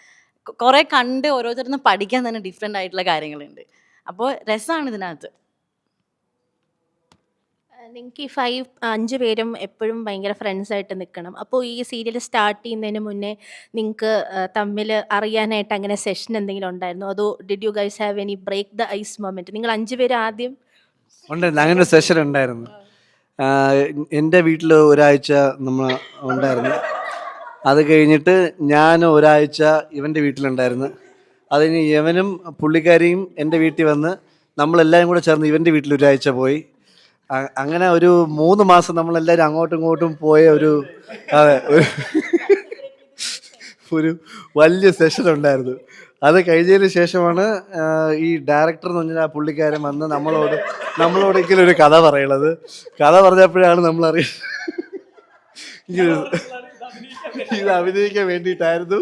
കുറേ കണ്ട് ഓരോരുത്തരിൽ നിന്ന് പഠിക്കാൻ തന്നെ ഡിഫറെൻ്റ് ആയിട്ടുള്ള കാര്യങ്ങളുണ്ട്. അപ്പോൾ രസമാണ് ഇതിനകത്ത്. നിങ്ങൾക്ക് ഈ 5 പേരും എപ്പോഴും ഭയങ്കര ഫ്രണ്ട്സായിട്ട് നിൽക്കണം. അപ്പോൾ ഈ സീരിയൽ സ്റ്റാർട്ട് ചെയ്യുന്നതിന് മുന്നേ നിങ്ങൾക്ക് തമ്മിൽ അറിയാനായിട്ട് അങ്ങനെ സെഷൻ എന്തെങ്കിലും ഉണ്ടായിരുന്നോ? അതോ did you guys have any break the ice moment? നിങ്ങൾ 5 പേരും ആദ്യം ഉണ്ടായിരുന്നു, അങ്ങനെ ഒരു സെഷൻ ഉണ്ടായിരുന്നു. എൻ്റെ വീട്ടിൽ ഒരാഴ്ച നമ്മൾ ഉണ്ടായിരുന്നു. അത് കഴിഞ്ഞിട്ട് ഞാൻ ഒരാഴ്ച ഇവൻ്റെ വീട്ടിലുണ്ടായിരുന്നു. അതിന് ഇവനും പുള്ളിക്കാരിയും എൻ്റെ വീട്ടിൽ വന്ന് നമ്മളെല്ലാവരും കൂടെ ചേർന്ന് ഇവൻ്റെ വീട്ടിൽ ഒരാഴ്ച പോയി. അങ്ങനെ ഒരു 3 മാസം നമ്മളെല്ലാവരും അങ്ങോട്ടും ഇങ്ങോട്ടും പോയ ഒരു അതെ ഒരു വലിയ സെഷൻ ഉണ്ടായിരുന്നു. അത് കഴിഞ്ഞതിന് ശേഷമാണ് ഈ ഡയറക്ടർ എന്ന് പറഞ്ഞാൽ ആ പുള്ളിക്കാരൻ വന്ന് നമ്മളോടൊരിക്കലും ഒരു കഥ പറയുന്നത്. കഥ പറഞ്ഞപ്പോഴാണ് നമ്മൾ ഇത് അഭിനയിക്കാൻ വേണ്ടിയിട്ടായിരുന്നു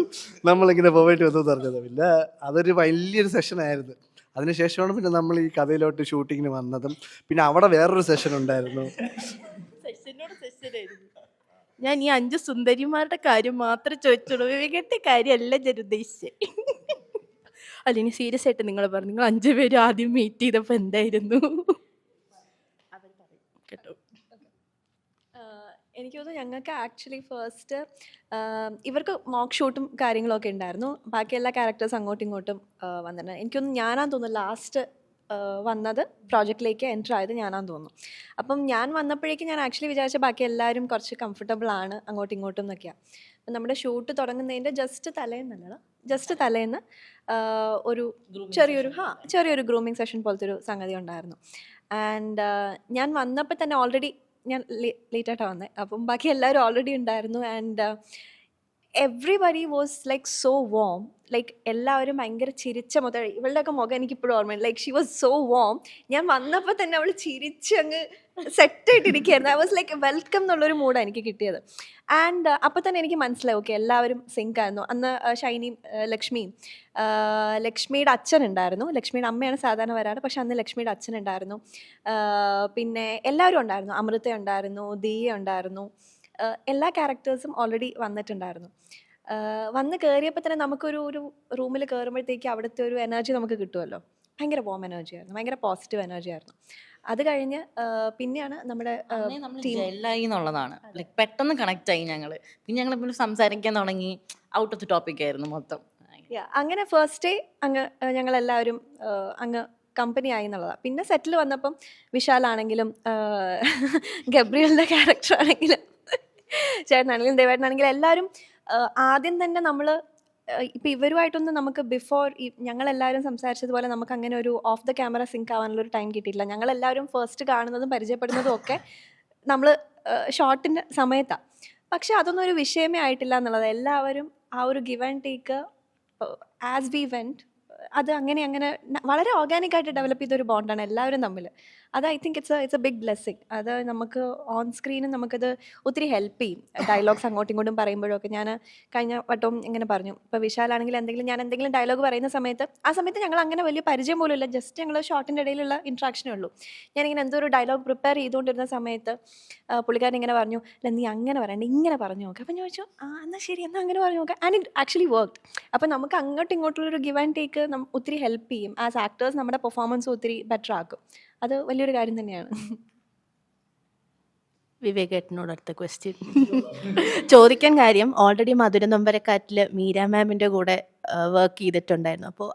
നമ്മളിങ്ങനെ പോയിട്ട് വന്നു പറഞ്ഞത്. പിന്നെ അതൊരു വലിയൊരു സെഷനായിരുന്നു. അതിനുശേഷമാണ് പിന്നെ നമ്മൾ ഈ കഥയിലോട്ട് ഷൂട്ടിങ്ങിന് വന്നതും. പിന്നെ അവിടെ വേറൊരു സെഷൻ ഉണ്ടായിരുന്നു. ഞാൻ ഈ 5 സുന്ദരിമാരുടെ കാര്യം മാത്രം ചോദിച്ചോളൂ, വിവേകത്തെ കാര്യമല്ല ഞാൻ ഉദ്ദേശിച്ചത്. അല്ല, ഇനി സീരിയസ് ആയിട്ട് നിങ്ങൾ പറഞ്ഞു, നിങ്ങൾ 5 പേരും ആദ്യം മീറ്റ് ചെയ്തപ്പോൾ എന്തായിരുന്നു? കേട്ടോ, എനിക്ക് തോന്നുന്നു ഞങ്ങൾക്ക് ആക്ച്വലി ഫസ്റ്റ് ഇവർക്ക് മോക്ക് ഷൂട്ടും കാര്യങ്ങളൊക്കെ ഉണ്ടായിരുന്നു. ബാക്കി എല്ലാ ക്യാരക്ടേഴ്സ് അങ്ങോട്ടും ഇങ്ങോട്ടും വന്നിട്ടുണ്ട്. എനിക്കൊന്നും ഞാനാന്ന് തോന്നുന്നു ലാസ്റ്റ് വന്നത് പ്രോജക്റ്റിലേക്ക് എൻ്റർ ആയത് ഞാനാന്ന് തോന്നുന്നു. അപ്പം ഞാൻ വന്നപ്പോഴേക്കും ഞാൻ ആക്ച്വലി വിചാരിച്ച ബാക്കി എല്ലാവരും കുറച്ച് കംഫർട്ടബിൾ ആണ് അങ്ങോട്ടും ഇങ്ങോട്ടും എന്നൊക്കെയാണ്. അപ്പം നമ്മുടെ ഷൂട്ട് തുടങ്ങുന്നതിൻ്റെ ജസ്റ്റ് തലേന്ന് ഒരു ചെറിയൊരു ഗ്രൂമിങ് സെഷൻ പോലത്തെ ഒരു സംഗതി ഉണ്ടായിരുന്നു. ആൻഡ് ഞാൻ വന്നപ്പോൾ തന്നെ ഓൾറെഡി ഞാൻ ലേറ്റായിട്ടാണ് വന്നത്. അപ്പം ബാക്കി എല്ലാവരും ഓൾറെഡി ഉണ്ടായിരുന്നു. And everybody was like so warm. Like എല്ലാവരും ഭയങ്കര ചിരിച്ച മുതൽ ഇവളുടെയൊക്കെ മുഖം എനിക്കിപ്പോഴും ഓർമ്മയുണ്ട്. Like she was so warm. ഞാൻ വന്നപ്പോൾ തന്നെ അവൾ ചിരിച്ച് അങ്ങ് സെറ്റായിട്ടിരിക്കുകയായിരുന്നു. ഐ വാസ് ലൈക്ക് വെൽക്കം എന്നുള്ളൊരു മൂഡാണ് എനിക്ക് കിട്ടിയത്. ആൻഡ് അപ്പോൾ തന്നെ എനിക്ക് മനസ്സിലായി, ഓക്കെ എല്ലാവരും സിങ്ക് ആയിരുന്നു. അന്ന് ഷൈനിയും ലക്ഷ്മിയുടെ അച്ഛനുണ്ടായിരുന്നു. ലക്ഷ്മിയുടെ അമ്മയാണ് സാധാരണ വരാറ്, പക്ഷെ അന്ന് ലക്ഷ്മിയുടെ അച്ഛനുണ്ടായിരുന്നു. പിന്നെ എല്ലാവരും ഉണ്ടായിരുന്നു. അമൃത ഉണ്ടായിരുന്നു, ദിയ ഉണ്ടായിരുന്നു. എല്ലാ ക്യാരക്ടേഴ്സും ഓൾറെഡി വന്നിട്ടുണ്ടായിരുന്നു. വന്ന് കയറിയപ്പോൾ തന്നെ നമുക്കൊരു റൂമിൽ കയറുമ്പോഴത്തേക്ക് അവിടുത്തെ ഒരു എനർജി നമുക്ക് കിട്ടുമല്ലോ. ഭയങ്കര വോം എനർജി ആയിരുന്നു, ഭയങ്കര പോസിറ്റീവ് എനർജി ആയിരുന്നു. അത് കഴിഞ്ഞ് പിന്നെയാണ് നമ്മുടെ ജെല്ലായി എന്നുള്ളതാണ്. ലൈക്ക് പെട്ടെന്ന് കണക്ട് ആയി ഞങ്ങൾ. പിന്നെ ഞങ്ങൾ എപ്പോഴും സംസാരിക്കാൻ തുടങ്ങി. ഔട്ട് ഓഫ് ദി ടോപ്പിക് ആയിരുന്നു മൊത്തം. അങ്ങനെ ഫസ്റ്റ് ഡേ അങ്ങ് ഞങ്ങളെല്ലാവരും അങ്ങ് കമ്പനി ആയി എന്നുള്ളതാണ്. പിന്നെ സെറ്റിൽ വന്നപ്പം വിശാലാണെങ്കിലും ഗബ്രിയലിൻ്റെ ക്യാരക്ടർ ആണെങ്കിലും ചേട്ടനാണെങ്കിലും ദേവേട്ടനാണെങ്കിലും എല്ലാവരും ആദ്യം തന്നെ നമ്മൾ ഇപ്പം ഇവരുമായിട്ടൊന്നും നമുക്ക് ബിഫോർ ഞങ്ങളെല്ലാവരും സംസാരിച്ചതുപോലെ നമുക്ക് അങ്ങനെ ഒരു ഓഫ് ദ ക്യാമറ സിങ്ക് ആവാനുള്ളൊരു ടൈം കിട്ടിയിട്ടില്ല. ഞങ്ങളെല്ലാവരും ഫസ്റ്റ് കാണുന്നതും പരിചയപ്പെടുന്നതും ഒക്കെ നമ്മൾ ഷോട്ടിൻ്റെ സമയത്താണ്. പക്ഷെ അതൊന്നും ഒരു വിഷയമേ ആയിട്ടില്ല എന്നുള്ളത്. എല്ലാവരും ആ ഒരു give and take as we went അത് അങ്ങനെ വളരെ ഓർഗാനിക്കായിട്ട് ഡെവലപ്പ് ചെയ്തൊരു ബോണ്ടാണ് എല്ലാവരും തമ്മിൽ. അത് I think it's a big blessing. അത് നമുക്ക് ഓൺ സ്ക്രീനും നമുക്കത് ഒത്തിരി ഹെൽപ്പ് ചെയ്യും. ഡയലോഗ്സ് അങ്ങോട്ടും ഇങ്ങോട്ടും പറയുമ്പോഴൊക്കെ ഞാൻ കഴിഞ്ഞ വട്ടവും ഇങ്ങനെ പറഞ്ഞു, ഇപ്പോൾ വിശാലാണെങ്കിൽ ഞാൻ എന്തെങ്കിലും ഡയലോഗ് പറയുന്ന സമയത്ത് ആ സമയത്ത് ഞങ്ങൾ അങ്ങനെ വലിയ പരിചയം പോലും ഇല്ല, ജസ്റ്റ് ഞങ്ങൾ ഷോട്ടിൻ്റെ ഇടയിലുള്ള ഇൻട്രാക്ഷനേ ഉള്ളൂ. ഞാനിങ്ങനെ എന്തോ ഒരു ഡയലോഗ് പ്രിപ്പയർ ചെയ്തുകൊണ്ടിരുന്ന സമയത്ത് പുള്ളിക്കാരൻ ഇങ്ങനെ പറഞ്ഞു, അല്ല നീ അങ്ങനെ പറയണ്ട, ഇങ്ങനെ പറഞ്ഞു നോക്കുക. അപ്പം ഞാൻ ചോദിച്ചു, എന്നാൽ ശരി, എന്നാൽ അങ്ങനെ പറഞ്ഞു നോക്കാം. And it actually worked. അപ്പം നമുക്ക് അങ്ങോട്ടും ഇങ്ങോട്ടുള്ളൊരു ഗിവ് ആൻഡ് ടേക്ക് ഒത്തിരി ഹെൽപ്പ് ചെയ്യും. ആസ് ആക്ടേഴ്സ് നമ്മുടെ പെർഫോമൻസ് ഒത്തിരി ബെറ്റർ ആക്കും. അത് വലിയൊരു കാര്യം തന്നെയാണ്. വിവേകേട്ടനോട് അടുത്ത ക്വസ്റ്റ്യൻ ചോദിക്കാൻ കാര്യം, ഓൾറെഡി മധുര നൊമ്പരക്കാറ്റിൽ മീര മാമിൻ്റെ കൂടെ വർക്ക് ചെയ്തിട്ടുണ്ടായിരുന്നു. അപ്പോൾ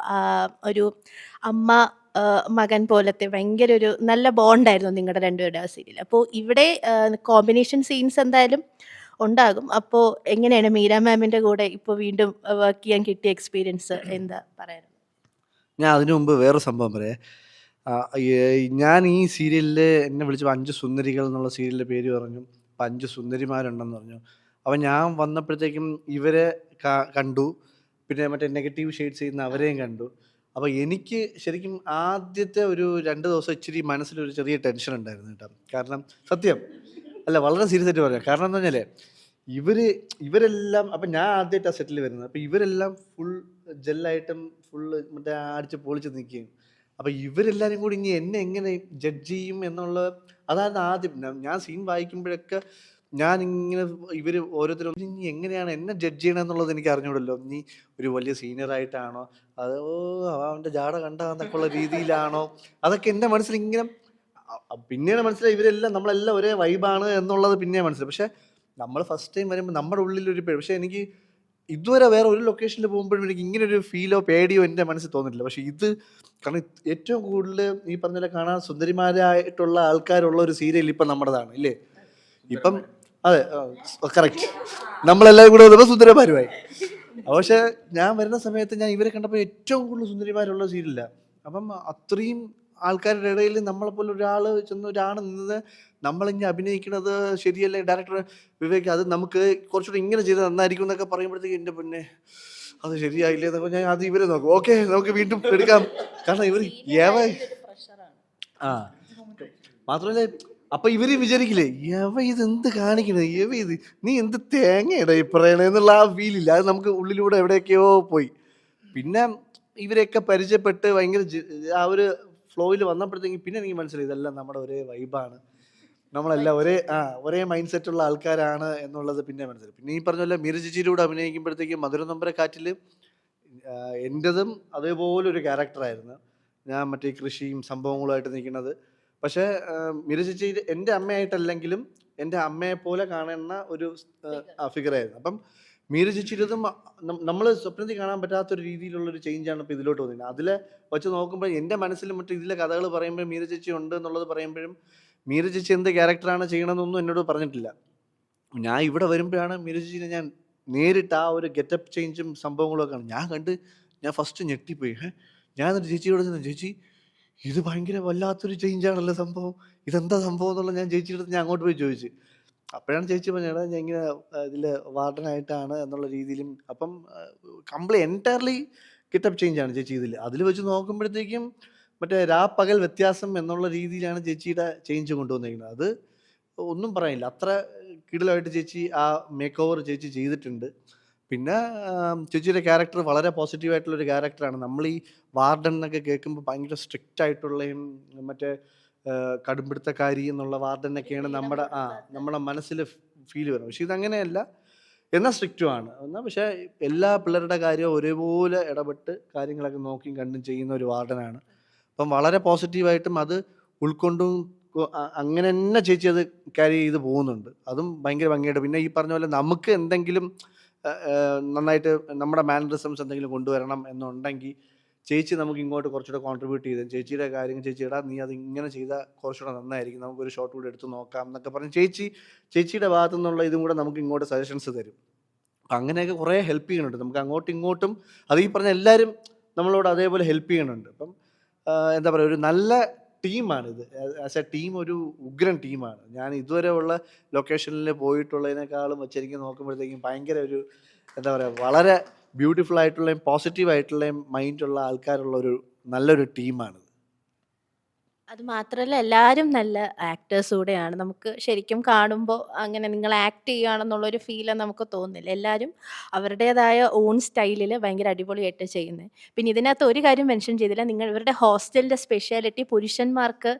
ഒരു അമ്മ മകൻ പോലത്തെ ഭയങ്കര ഒരു നല്ല ബോണ്ടായിരുന്നു നിങ്ങളുടെ രണ്ടുപേരുടെ ആ സീരിയൽ. അപ്പോൾ ഇവിടെ കോമ്പിനേഷൻ സീൻസ് എന്തായാലും ഉണ്ടാകും. അപ്പോൾ എങ്ങനെയാണ് മീര മാമിൻ്റെ കൂടെ ഇപ്പോൾ വീണ്ടും വർക്ക് ചെയ്യാൻ കിട്ടിയ എക്സ്പീരിയൻസ് എന്താ പറയാൻ? ഞാൻ അതിനു മുമ്പ് വേറൊരു സംഭവം പറയാം. ഞാൻ ഈ സീരിയലിൽ എന്നെ വിളിച്ചപ്പോൾ 5 സുന്ദരികൾ എന്നുള്ള സീരിയലിൻ്റെ പേര് പറഞ്ഞു. അപ്പം 5 സുന്ദരിമാരുണ്ടെന്ന് പറഞ്ഞു. അപ്പം ഞാൻ വന്നപ്പോഴത്തേക്കും ഇവരെ കണ്ടു, പിന്നെ മറ്റേ നെഗറ്റീവ് ഷെയ്ഡ്സ് ചെയ്യുന്ന അവരെയും കണ്ടു. അപ്പോൾ എനിക്ക് ശരിക്കും ആദ്യത്തെ ഒരു 2 ദിവസം ഇച്ചിരി മനസ്സിലൊരു ചെറിയ ടെൻഷൻ ഉണ്ടായിരുന്നു കേട്ടോ. കാരണം സത്യം അല്ല, വളരെ സീരിയസ് ആയിട്ട് പറയാം. കാരണം എന്താ പറഞ്ഞാൽ ഇവരെല്ലാം അപ്പം ഞാൻ ആദ്യമായിട്ടാണ് സെറ്റിൽ വരുന്നത്. അപ്പോൾ ഇവരെല്ലാം ഫുൾ ജെല്ലായിട്ടും ഫുള്ള് മറ്റേ അടിച്ച് പൊളിച്ച് നിൽക്കുകയും, അപ്പോൾ ഇവരെല്ലാവരും കൂടി ഇനി എന്നെ എങ്ങനെ ജഡ്ജ് ചെയ്യും എന്നുള്ള അതാണ് ആദ്യം. ഞാൻ സീൻ വായിക്കുമ്പോഴൊക്കെ ഞാൻ ഇങ്ങനെ ഇവർ ഓരോരുത്തരും ഇനി എങ്ങനെയാണ് എന്നെ ജഡ്ജ് ചെയ്യണമെന്നുള്ളത് എനിക്ക് അറിഞ്ഞൂടല്ലോ. നീ ഒരു വലിയ സീനിയർ ആയിട്ടാണോ, അതോ അവൻ്റെ ജാട കണ്ടാന്നൊക്കെ ഉള്ള രീതിയിലാണോ, അതൊക്കെ എൻ്റെ മനസ്സിൽ ഇങ്ങനെ പിന്നെയാണ് മനസ്സിലായി ഇവരെല്ലാം നമ്മളെല്ലാം ഒരേ വൈബാണ് എന്നുള്ളത് പിന്നെ മനസ്സിലായി. പക്ഷെ നമ്മൾ ഫസ്റ്റ് ടൈം വരുമ്പോൾ നമ്മുടെ ഉള്ളിലൊരു പക്ഷെ എനിക്ക് ഇതുവരെ വേറെ ഒരു ലൊക്കേഷനിൽ പോകുമ്പോഴും എനിക്ക് ഇങ്ങനെ ഒരു ഫീലോ പേടിയോ എൻ്റെ മനസ്സിൽ തോന്നിട്ടില്ല. പക്ഷെ ഇത് കാരണം ഏറ്റവും കൂടുതൽ ഈ പറഞ്ഞ പോലെ കാണാൻ സുന്ദരിമാരായിട്ടുള്ള ആൾക്കാരുള്ള ഒരു സീരിയൽ ഇപ്പം നമ്മുടേതാണ് ഇല്ലേ? ഇപ്പം അതെ, കറക്റ്റ്, നമ്മളെല്ലാവരും കൂടെ വന്നപ്പോൾ സുന്ദരന്മാരുമായി. പക്ഷെ ഞാൻ വരുന്ന സമയത്ത് ഞാൻ ഇവരെ കണ്ടപ്പോൾ ഏറ്റവും കൂടുതൽ സുന്ദരിമാരുള്ള സീരിയലില്ല. അപ്പം അത്രയും ആൾക്കാരുടെ ഇടയിൽ നമ്മളെപ്പോലെ ഒരാൾ ചെന്ന് ഒരാൾ നിന്ന് നമ്മളിങ്ങനെ അഭിനയിക്കുന്നത് ശരിയല്ലേ ഡയറക്ടർ വിവേക്, അത് നമുക്ക് കുറച്ചുകൂടി ഇങ്ങനെ ചെയ്ത് നന്നായിരിക്കും എന്നൊക്കെ പറയുമ്പോഴത്തേക്ക് എൻ്റെ പിന്നെ അത് ശരിയായില്ലേ എന്നൊക്കെ ഞാൻ അത് ഇവരെ നോക്കും. ഓക്കെ, നമുക്ക് വീണ്ടും എടുക്കാം. കാരണം ഇവർ ആ മാത്രമല്ല അപ്പൊ ഇവര് വിചാരിക്കില്ലേ ഇത് എന്ത് കാണിക്കണത്, ഇത് നീ എന്ത് തേങ്ങയുടെ ഈ പറയണേ എന്നുള്ള ആ ഫീലില്ല. അത് നമുക്ക് ഉള്ളിലൂടെ എവിടെയൊക്കെയോ പോയി. പിന്നെ ഇവരെയൊക്കെ പരിചയപ്പെട്ട് ഭയങ്കര ആ ഒരു ഫ്ലോയിൽ വന്നപ്പോഴത്തേക്കും പിന്നെ എനിക്ക് മനസ്സിലായി ഇതെല്ലാം നമ്മുടെ ഒരേ വൈബാണ്, നമ്മളെല്ലാം ഒരേ മൈൻഡ് സെറ്റുള്ള ആൾക്കാരാണ് എന്നുള്ളത് പിന്നെ മനസ്സിലായി. പിന്നെ ഈ പറഞ്ഞ പോലെ മീര ചേച്ചിയിലൂടെ അഭിനയിക്കുമ്പോഴത്തേക്കും മധുര നൊമ്പരക്കാറ്റിൽ എൻ്റെതും അതേപോലെ ഒരു ക്യാരക്ടറായിരുന്നു. ഞാൻ മറ്റേ കൃഷിയും സംഭവങ്ങളുമായിട്ട് നിൽക്കുന്നത്. പക്ഷേ മീര ചേച്ചി എൻ്റെ അമ്മയായിട്ടല്ലെങ്കിലും എൻ്റെ അമ്മയെ പോലെ കാണുന്ന ഒരു ഫിഗറായിരുന്നു. അപ്പം മീര ചേച്ചിയിലതും നമ്മൾ സ്വപ്നത്തിൽ കാണാൻ പറ്റാത്തൊരു രീതിയിലുള്ളൊരു ചേഞ്ചാണ് ഇപ്പോൾ ഇതിലോട്ട് വന്നിരുന്നത്. അതിൽ വെച്ച് നോക്കുമ്പോൾ എൻ്റെ മനസ്സിൽ മറ്റേ ഇതിലെ കഥകൾ പറയുമ്പോൾ മീര ചേച്ചി ഉണ്ട് എന്നുള്ളത് പറയുമ്പോഴും മീര ചേച്ചി എന്ത് ക്യാരക്ടറാണ് ചെയ്യണമെന്നൊന്നും എന്നോട് പറഞ്ഞിട്ടില്ല. ഞാൻ ഇവിടെ വരുമ്പോഴാണ് മീര ചേച്ചിനെ ഞാൻ നേരിട്ട് ആ ഒരു ഗെറ്റപ്പ് ചേഞ്ചും സംഭവങ്ങളൊക്കെ ആണ് ഞാൻ ഫസ്റ്റ് ഞെട്ടിപ്പോയി. ഞാൻ എന്നിട്ട് ചേച്ചിയോട് ചെന്നു, ചേച്ചി ഇത് ഭയങ്കര വല്ലാത്തൊരു ചേഞ്ചാണല്ലോ സംഭവം, ഇതെന്താ സംഭവം എന്നുള്ള ഞാൻ ചേച്ചിയുടെ അടുത്ത് ഞാൻ അങ്ങോട്ട് പോയി ചോദിച്ചു. അപ്പോഴാണ് ചേച്ചി പറഞ്ഞത് ഞാൻ ഇങ്ങനെ ഇതിൽ വാർഡനായിട്ടാണ് എന്നുള്ള രീതിയിലും. അപ്പം എൻറ്റയർലി ഗെറ്റപ്പ് ചേഞ്ചാണ് ചേച്ചി അതിൽ വെച്ച് നോക്കുമ്പോഴത്തേക്കും മറ്റേ പകൽ വ്യത്യാസം എന്നുള്ള രീതിയിലാണ് ചേച്ചിയുടെ ചേഞ്ച് കൊണ്ടുവന്നിരിക്കുന്നത്. അത് ഒന്നും പറയാനില്ല, അത്ര കിടിലമായിട്ട് ചേച്ചി ആ മേക്ക് ഓവർ ചേച്ചി ചെയ്തിട്ടുണ്ട്. പിന്നെ ചേച്ചിയുടെ ക്യാരക്ടർ വളരെ പോസിറ്റീവായിട്ടുള്ളൊരു ക്യാരക്ടറാണ്. നമ്മൾ ഈ വാർഡൻ എന്നൊക്കെ കേൾക്കുമ്പോൾ ഭയങ്കര സ്ട്രിക്റ്റ് ആയിട്ടുള്ളയും മറ്റേ കടുംപിടുത്തക്കാരി എന്നുള്ള വാർഡനൊക്കെയാണ് നമ്മുടെ മനസ്സിൽ ഫീൽ വരുന്നത്. പക്ഷെ ഇതങ്ങനെയല്ല, എന്നാൽ സ്ട്രിക്റ്റുമാണ് എന്നാൽ പക്ഷേ എല്ലാ പിള്ളേരുടെ കാര്യവും ഒരേപോലെ ഇടപെട്ട് കാര്യങ്ങളൊക്കെ നോക്കിയും കണ്ടും ചെയ്യുന്ന ഒരു വാർഡനാണ്. അപ്പം വളരെ പോസിറ്റീവായിട്ടും അത് ഉൾക്കൊണ്ടും അങ്ങനെ തന്നെ ചേച്ചി അത് ക്യാരി ചെയ്ത് പോകുന്നുണ്ട്. അതും ഭയങ്കര ഭംഗിയായിട്ട്. പിന്നെ ഈ പറഞ്ഞ പോലെ നമുക്ക് എന്തെങ്കിലും നന്നായിട്ട് നമ്മുടെ മാനറിസംസ് എന്തെങ്കിലും കൊണ്ടുവരണം എന്നുണ്ടെങ്കിൽ ചേച്ചി നമുക്ക് ഇങ്ങോട്ട് കുറച്ചുകൂടെ കോൺട്രിബ്യൂട്ട് ചെയ്ത് ചേച്ചിയുടെ കാര്യങ്ങൾ ചേച്ചി നീ അത് ഇങ്ങനെ ചെയ്താൽ കുറച്ചുകൂടെ നന്നായിരിക്കും, നമുക്കൊരു ഷോട്ട് കൂടെ എടുത്ത് നോക്കാം എന്നൊക്കെ പറഞ്ഞ് ചേച്ചിയുടെ ഭാഗത്തു നിന്നുള്ള ഇതും കൂടെ നമുക്ക് ഇങ്ങോട്ട് സജഷൻസ് തരും. അപ്പം അങ്ങനെയൊക്കെ കുറേ ഹെൽപ്പ് ചെയ്യുന്നുണ്ട് നമുക്ക് അങ്ങോട്ടും ഇങ്ങോട്ടും. അത് ഈ പറഞ്ഞ എല്ലാവരും നമ്മളോട് അതേപോലെ ഹെൽപ്പ് ചെയ്യുന്നുണ്ട്. അപ്പം എന്താ പറയുക, ഒരു നല്ല ടീമാണിത്. ആസ് എ ടീം ഒരു ഉഗ്രൻ ടീമാണ്. ഞാൻ ഇതുവരെ ഉള്ള ലൊക്കേഷനിൽ പോയിട്ടുള്ളതിനേക്കാളും വെച്ചിരിക്കും നോക്കുമ്പോഴത്തേക്കും ഭയങ്കര ഒരു എന്താ പറയുക, വളരെ ബ്യൂട്ടിഫുൾ ആയിട്ടുള്ളയും പോസിറ്റീവായിട്ടുള്ളയും മൈൻഡുള്ള ആൾക്കാരുള്ള ഒരു നല്ലൊരു ടീമാണിത്. അത് മാത്രമല്ല എല്ലാവരും നല്ല ആക്ടേഴ്സ് കൂടെയാണ്. നമുക്ക് ശരിക്കും കാണുമ്പോൾ അങ്ങനെ നിങ്ങൾ ആക്ട് ചെയ്യുകയാണെന്നുള്ളൊരു ഫീല് നമുക്ക് തോന്നുന്നില്ല. എല്ലാവരും അവരുടേതായ ഓൺ സ്റ്റൈലിൽ ഭയങ്കര അടിപൊളിയായിട്ട് ചെയ്യുന്നത്. പിന്നെ ഇതിനകത്ത് ഒരു കാര്യം മെൻഷൻ ചെയ്തില്ല, ഇവരുടെ ഹോസ്റ്റലിൻ്റെ സ്പെഷ്യാലിറ്റി പുരുഷന്മാർക്ക്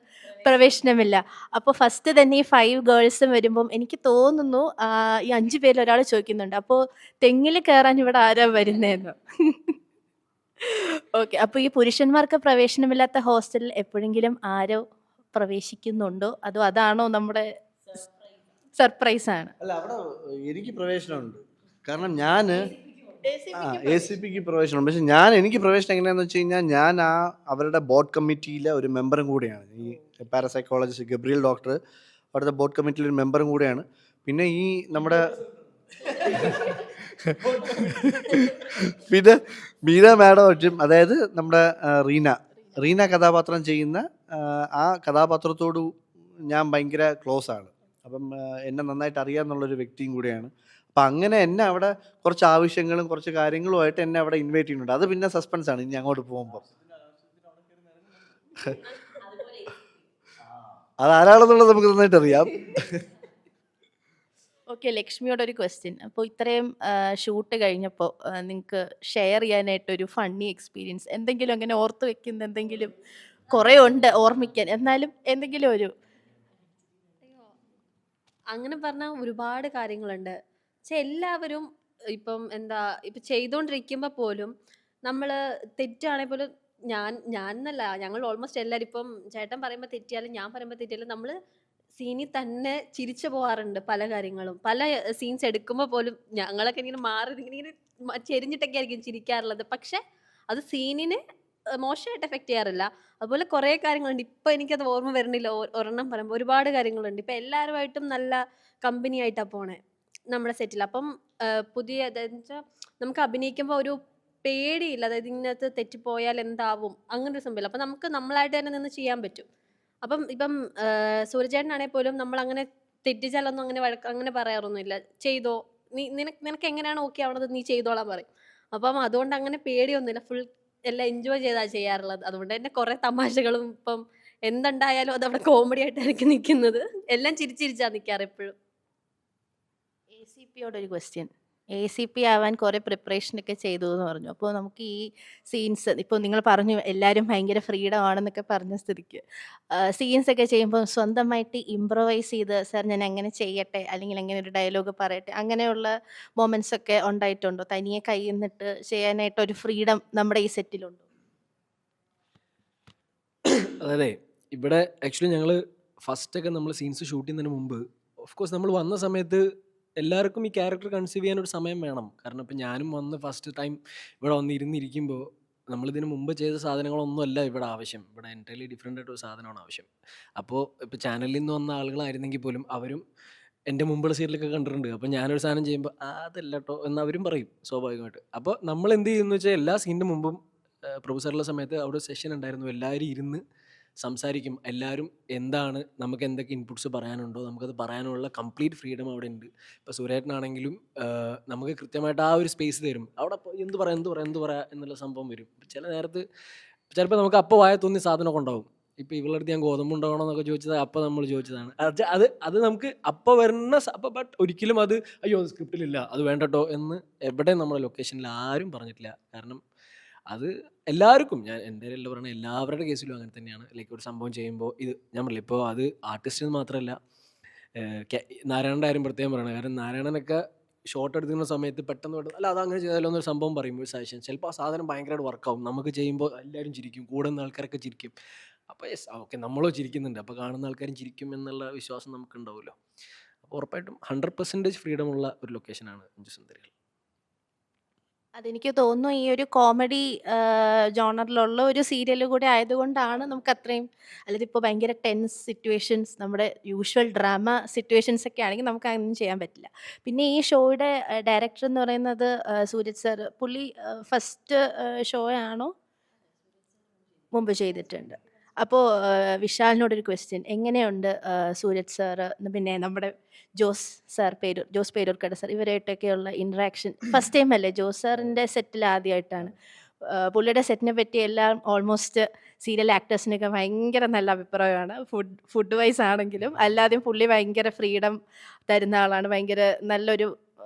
പ്രവേശനമില്ല. അപ്പോൾ ഫസ്റ്റ് തന്നെ ഈ 5 ഗേൾസും വരുമ്പം എനിക്ക് തോന്നുന്നു ഈ 5 പേരിൽ ഒരാൾ ചോദിക്കുന്നുണ്ട്, അപ്പോൾ തെങ്ങിൽ കയറാൻ ഇവിടെ ആരാ വരുന്നതെന്ന്. ഓക്കെ, അപ്പോൾ ഈ പുരുഷന്മാർക്ക് പ്രവേശനമില്ലാത്ത ഹോസ്റ്റലിൽ എപ്പോഴെങ്കിലും ആരോ പ്രവേശിക്കുന്നുണ്ടോ, അതോ അതാണോ നമ്മുടെ സർപ്രൈസ് ആണ്? അല്ല, അവിടെ എനിക്ക് പ്രവേശനമുണ്ട്. കാരണം ഞാൻ ACPക്ക് പ്രവേശനമുണ്ട്. പക്ഷെ എനിക്ക് പ്രവേശനം എങ്ങനെയാണെന്ന് വെച്ച് കഴിഞ്ഞാൽ ഞാൻ അവരുടെ ബോർഡ് കമ്മിറ്റിയിലെ ഒരു മെമ്പറും കൂടെയാണ്. ഈ പാരസൈക്കോളജിസ്റ്റ് ഗബ്രിയൽ ഡോക്ടർ അവിടുത്തെ ബോർഡ് കമ്മിറ്റിയിലെ ഒരു മെമ്പറും കൂടെയാണ്. പിന്നെ ഈ നമ്മുടെ പിന്നെ മീര മാഡം, അതായത് നമ്മുടെ റീന കഥാപാത്രം ചെയ്യുന്ന ആ കഥാപാത്രത്തോട് ഞാൻ ഭയങ്കര ക്ലോസ് ആണ്. അപ്പം എന്നെ നന്നായിട്ട് അറിയാമെന്നുള്ളൊരു വ്യക്തിയും കൂടിയാണ്. അപ്പം അങ്ങനെ എന്നെ അവിടെ കുറച്ച് ആവശ്യങ്ങളും കുറച്ച് കാര്യങ്ങളുമായിട്ട് എന്നെ അവിടെ ഇൻവൈറ്റ് ചെയ്യുന്നുണ്ട്. അത് പിന്നെ സസ്പെൻസാണ് ഇനി അങ്ങോട്ട് പോകുമ്പോൾ. അതാരാണെന്നുള്ളത് നമുക്ക് നന്നായിട്ട് അറിയാം. ഓക്കെ, ലക്ഷ്മിയോട് ഒരു ക്വസ്റ്റ്യൻ. അപ്പോൾ ഇത്രയും ഷൂട്ട് കഴിഞ്ഞപ്പോൾ നിങ്ങൾക്ക് ഷെയർ ചെയ്യാനായിട്ടൊരു ഫണ്ണി എക്സ്പീരിയൻസ് എന്തെങ്കിലും അങ്ങനെ ഓർത്ത് വെക്കുന്ന എന്തെങ്കിലും? കുറേ ഉണ്ട് ഓർമ്മിക്കാൻ, എന്നാലും എന്തെങ്കിലും ഒരു. അങ്ങനെ പറഞ്ഞാൽ ഒരുപാട് കാര്യങ്ങളുണ്ട്. പക്ഷെ എല്ലാവരും ഇപ്പം എന്താ ഇപ്പം ചെയ്തുകൊണ്ടിരിക്കുമ്പോൾ പോലും നമ്മൾ തെറ്റാണെങ്കിൽ പോലും ഞാൻ എന്നല്ല, ഞങ്ങൾ ഓൾമോസ്റ്റ് എല്ലാവരും ഇപ്പം ചേട്ടൻ പറയുമ്പോൾ തെറ്റിയാലും ഞാൻ പറയുമ്പോൾ തെറ്റിയാലും നമ്മൾ സീനിൽ തന്നെ ചിരിച്ചു പോകാറുണ്ട്. പല കാര്യങ്ങളും പല സീൻസ് എടുക്കുമ്പോൾ പോലും ഞങ്ങളൊക്കെ ഇങ്ങനെ മാറി ഇങ്ങനെ ചെരിഞ്ഞിട്ടൊക്കെ ആയിരിക്കും ചിരിക്കാറുള്ളത്. പക്ഷെ അത് സീനിന് മോശമായിട്ട് എഫക്റ്റ് ചെയ്യാറില്ല. അതുപോലെ കുറേ കാര്യങ്ങളുണ്ട്. ഇപ്പം എനിക്കത് ഓർമ്മ വരുന്നില്ല. ഒരെണ്ണം പറയുമ്പോൾ ഒരുപാട് കാര്യങ്ങളുണ്ട്. ഇപ്പം എല്ലാവരുമായിട്ടും നല്ല കമ്പനി ആയിട്ടാണ് പോണേ നമ്മുടെ സെറ്റിൽ. അപ്പം പുതിയ അതായത് വെച്ചാൽ നമുക്ക് അഭിനയിക്കുമ്പോൾ ഒരു പേടിയില്ല. അതായത് ഇതിനകത്ത് തെറ്റിപ്പോയാൽ എന്താവും അങ്ങനെ ഒരു സംഭവമില്ല. അപ്പം നമുക്ക് നമ്മളായിട്ട് തന്നെ നിന്ന് ചെയ്യാൻ പറ്റും. അപ്പം ഇപ്പം സൂര്യചേട്ടനാണെങ്കിൽ പോലും നമ്മളങ്ങനെ തെറ്റിച്ചാലൊന്നും അങ്ങനെ പറയാറൊന്നുമില്ല. ചെയ്തോ, നിനക്ക് എങ്ങനെയാണ് ഓക്കെ ആവണത് നീ ചെയ്തോളാൻ പറയും. അപ്പം അതുകൊണ്ട് അങ്ങനെ പേടിയൊന്നുമില്ല. ഫുൾ എല്ലാം എൻജോയ് ചെയ്താ ചെയ്യാറുള്ളത്. അതുകൊണ്ട് തന്നെ കുറേ തമാശകളും ഇപ്പം എന്തുണ്ടായാലും അതവിടെ കോമഡി ആയിട്ടായിരിക്കും നിൽക്കുന്നത്. എല്ലാം ചിരിച്ചിരിച്ചാ നിൽക്കാറ് എപ്പോഴും. ACPയോട് ഒരു ക്വസ്റ്റ്യൻ. ACP ആവാൻ കുറേ പ്രിപ്പറേഷനൊക്കെ ചെയ്തു എന്ന് പറഞ്ഞു. അപ്പോൾ നമുക്ക് ഈ സീൻസ് ഇപ്പോൾ നിങ്ങൾ പറഞ്ഞു എല്ലാവരും ഭയങ്കര ഫ്രീഡം ആണെന്നൊക്കെ പറഞ്ഞ സ്ഥിതിക്ക് സീൻസൊക്കെ ചെയ്യുമ്പോൾ സ്വന്തമായിട്ട് ഇംപ്രവൈസ് ചെയ്ത് സാർ ഞാൻ അങ്ങനെ ചെയ്യട്ടെ അല്ലെങ്കിൽ അങ്ങനെ ഒരു ഡയലോഗ് പറയട്ടെ അങ്ങനെയുള്ള മൊമെൻറ്റ്സ് ഒക്കെ ഉണ്ടായിട്ടുണ്ടോ? തനിയെ കൈ നിന്നിട്ട് ചെയ്യാനായിട്ടൊരു ഫ്രീഡം നമ്മുടെ ഈ സെറ്റിലുണ്ടോ? അതെ, ഇവിടെ ആക്ച്വലി ഞങ്ങൾ ഫസ്റ്റൊക്കെ നമ്മൾ സീൻസ് ഷൂട്ട് ചെയ്യുന്നതിന് മുമ്പ് ഓഫ് കോഴ്സ് നമ്മൾ വന്ന സമയത്ത് എല്ലാവർക്കും ഈ ക്യാരക്ടർ കൺസീവ് ചെയ്യാൻ ഒരു സമയം വേണം. കാരണം ഇപ്പം ഞാനും വന്ന് ഫസ്റ്റ് ടൈം ഇവിടെ വന്ന് ഇരുന്നിരിക്കുമ്പോൾ നമ്മളിതിന് മുമ്പ് ചെയ്ത സാധനങ്ങളൊന്നും അല്ല ഇവിടെ ആവശ്യം. ഇവിടെ എൻറ്റയർലി ഡിഫറെൻ്റ് ആയിട്ടൊരു സാധനമാണ് ആവശ്യം. അപ്പോൾ ഇപ്പോൾ ചാനലിൽ നിന്ന് വന്ന ആളുകളായിരുന്നെങ്കിൽ പോലും അവരും എൻ്റെ മുമ്പുള്ള സീരിയലൊക്കെ കണ്ടിട്ടുണ്ട്. അപ്പോൾ ഞാനൊരു സാധനം ചെയ്യുമ്പോൾ അതല്ല കേട്ടോ എന്ന് അവരും പറയും സ്വാഭാവികമായിട്ട്. അപ്പോൾ നമ്മൾ എന്ത് ചെയ്യുമെന്ന് വെച്ചാൽ എല്ലാ സീനിൻ്റെ മുമ്പും പ്രൊഫസറുള്ള സമയത്ത് അവിടെ സെഷൻ ഉണ്ടായിരുന്നു. എല്ലാവരും ഇരുന്ന് സംസാരിക്കും. എല്ലാവരും എന്താണ് നമുക്ക് എന്തൊക്കെ ഇൻപുട്സ് പറയാനുണ്ടോ നമുക്കത് പറയാനുള്ള കംപ്ലീറ്റ് ഫ്രീഡം അവിടെ ഉണ്ട്. ഇപ്പോൾ സൂര്യേട്ടനാണെങ്കിലും നമുക്ക് കൃത്യമായിട്ട് ആ ഒരു സ്പേസ് തരും. അവിടെ എന്ത് പറയാം എന്നുള്ള സംഭവം വരും. ചില നേരത്ത് ചിലപ്പോൾ നമുക്ക് അപ്പോൾ വായ തോന്നിയ സാധനമൊക്കെ ഉണ്ടാവും. ഇപ്പോൾ ഇവളുടെ അടുത്ത് ഞാൻ ഗോതമ്പ് ഉണ്ടാവണം എന്നൊക്കെ ചോദിച്ചത് അപ്പോൾ നമ്മൾ ചോദിച്ചതാണ്. അത് നമുക്ക് അപ്പോൾ വരുന്ന ബട്ട് ഒരിക്കലും അത് അയ്യോ അത് സ്ക്രിപ്റ്റിലില്ല അത് വേണ്ടട്ടോ എന്ന് എവിടെ നമ്മുടെ ലൊക്കേഷനിൽ ആരും പറഞ്ഞിട്ടില്ല. കാരണം അത് എല്ലാവർക്കും ഞാൻ എൻ്റെ എല്ലാം പറയുന്നത് എല്ലാവരുടെ കേസിലും അങ്ങനെ തന്നെയാണ്. ലൈക്ക് ഒരു സംഭവം ചെയ്യുമ്പോൾ ഇത് ഞാൻ പറയില്ല, ഇപ്പോൾ അത് ആർട്ടിസ്റ്റിന് മാത്രമല്ല നാരായണൻ്റെ കാര്യം പ്രത്യേകം പറയണം. കാരണം നാരായണനൊക്കെ ഷോട്ട് എടുക്കുന്ന സമയത്ത് പെട്ടെന്ന് അല്ല അതങ്ങനെ ചെയ്താലോ എന്നൊരു സംഭവം പറയുമ്പോൾ സജഷൻ ചിലപ്പോൾ ആ സാധനം ഭയങ്കരമായിട്ട് വർക്കാവും. നമുക്ക് ചെയ്യുമ്പോൾ എല്ലാവരും ചിരിക്കും, കൂടുന്ന ആൾക്കാരൊക്കെ ചിരിക്കും. അപ്പോൾ യെസ് ഓക്കെ നമ്മളോ ചിരിക്കുന്നുണ്ട്, അപ്പോൾ കാണുന്ന ആൾക്കാരും ചിരിക്കും എന്നുള്ള വിശ്വാസം നമുക്കുണ്ടാവുമല്ലോ. അപ്പോൾ ഉറപ്പായിട്ടും 100% ഫ്രീഡമുള്ള ഒരു ലൊക്കേഷനാണ് അഞ്ചുസുന്ദരികൾ. അതെനിക്ക് തോന്നുന്നു ഈ ഒരു കോമഡി ജോണറിലുള്ള ഒരു സീരിയൽ കൂടെ ആയതുകൊണ്ടാണ് നമുക്ക് അത്രയും, അല്ലാതെ ഇപ്പോൾ ഭയങ്കര ടെൻസ് സിറ്റുവേഷൻസ് നമ്മുടെ യൂഷ്വൽ ഡ്രാമ സിറ്റുവേഷൻസ് ഒക്കെ ആണെങ്കിൽ നമുക്ക് അങ്ങനെ ചെയ്യാൻ പറ്റില്ല. പിന്നെ ഈ ഷോയുടെ ഡയറക്ടർ എന്ന് പറയുന്നത് സൂരജ് സർ, പുള്ളി ഫസ്റ്റ് ഷോ ആണോ മുമ്പ് ചെയ്തിട്ടുണ്ട്. അപ്പോൾ വിശാലിനോടൊരു ക്വസ്റ്റ്യൻ, എങ്ങനെയുണ്ട് സൂരജ് സാറ് പിന്നെ നമ്മുടെ ജോസ് പേരൂർക്കട സാർ ഇവരായിട്ടൊക്കെയുള്ള ഇൻട്രാക്ഷൻ? ഫസ്റ്റ് ടൈം അല്ലേ ജോസ് സാറിൻ്റെ സെറ്റിൽ ആദ്യമായിട്ടാണ്. പുള്ളിയുടെ സെറ്റിനെ പറ്റി എല്ലാം ഓൾമോസ്റ്റ് സീരിയൽ ആക്ടേഴ്സിനൊക്കെ ഭയങ്കര നല്ല അഭിപ്രായമാണ്. ഫുഡ് വൈസ് ആണെങ്കിലും അല്ലാതെയും പുള്ളി ഭയങ്കര ഫ്രീഡം തരുന്ന ആളാണ്, ഭയങ്കര നല്ലൊരു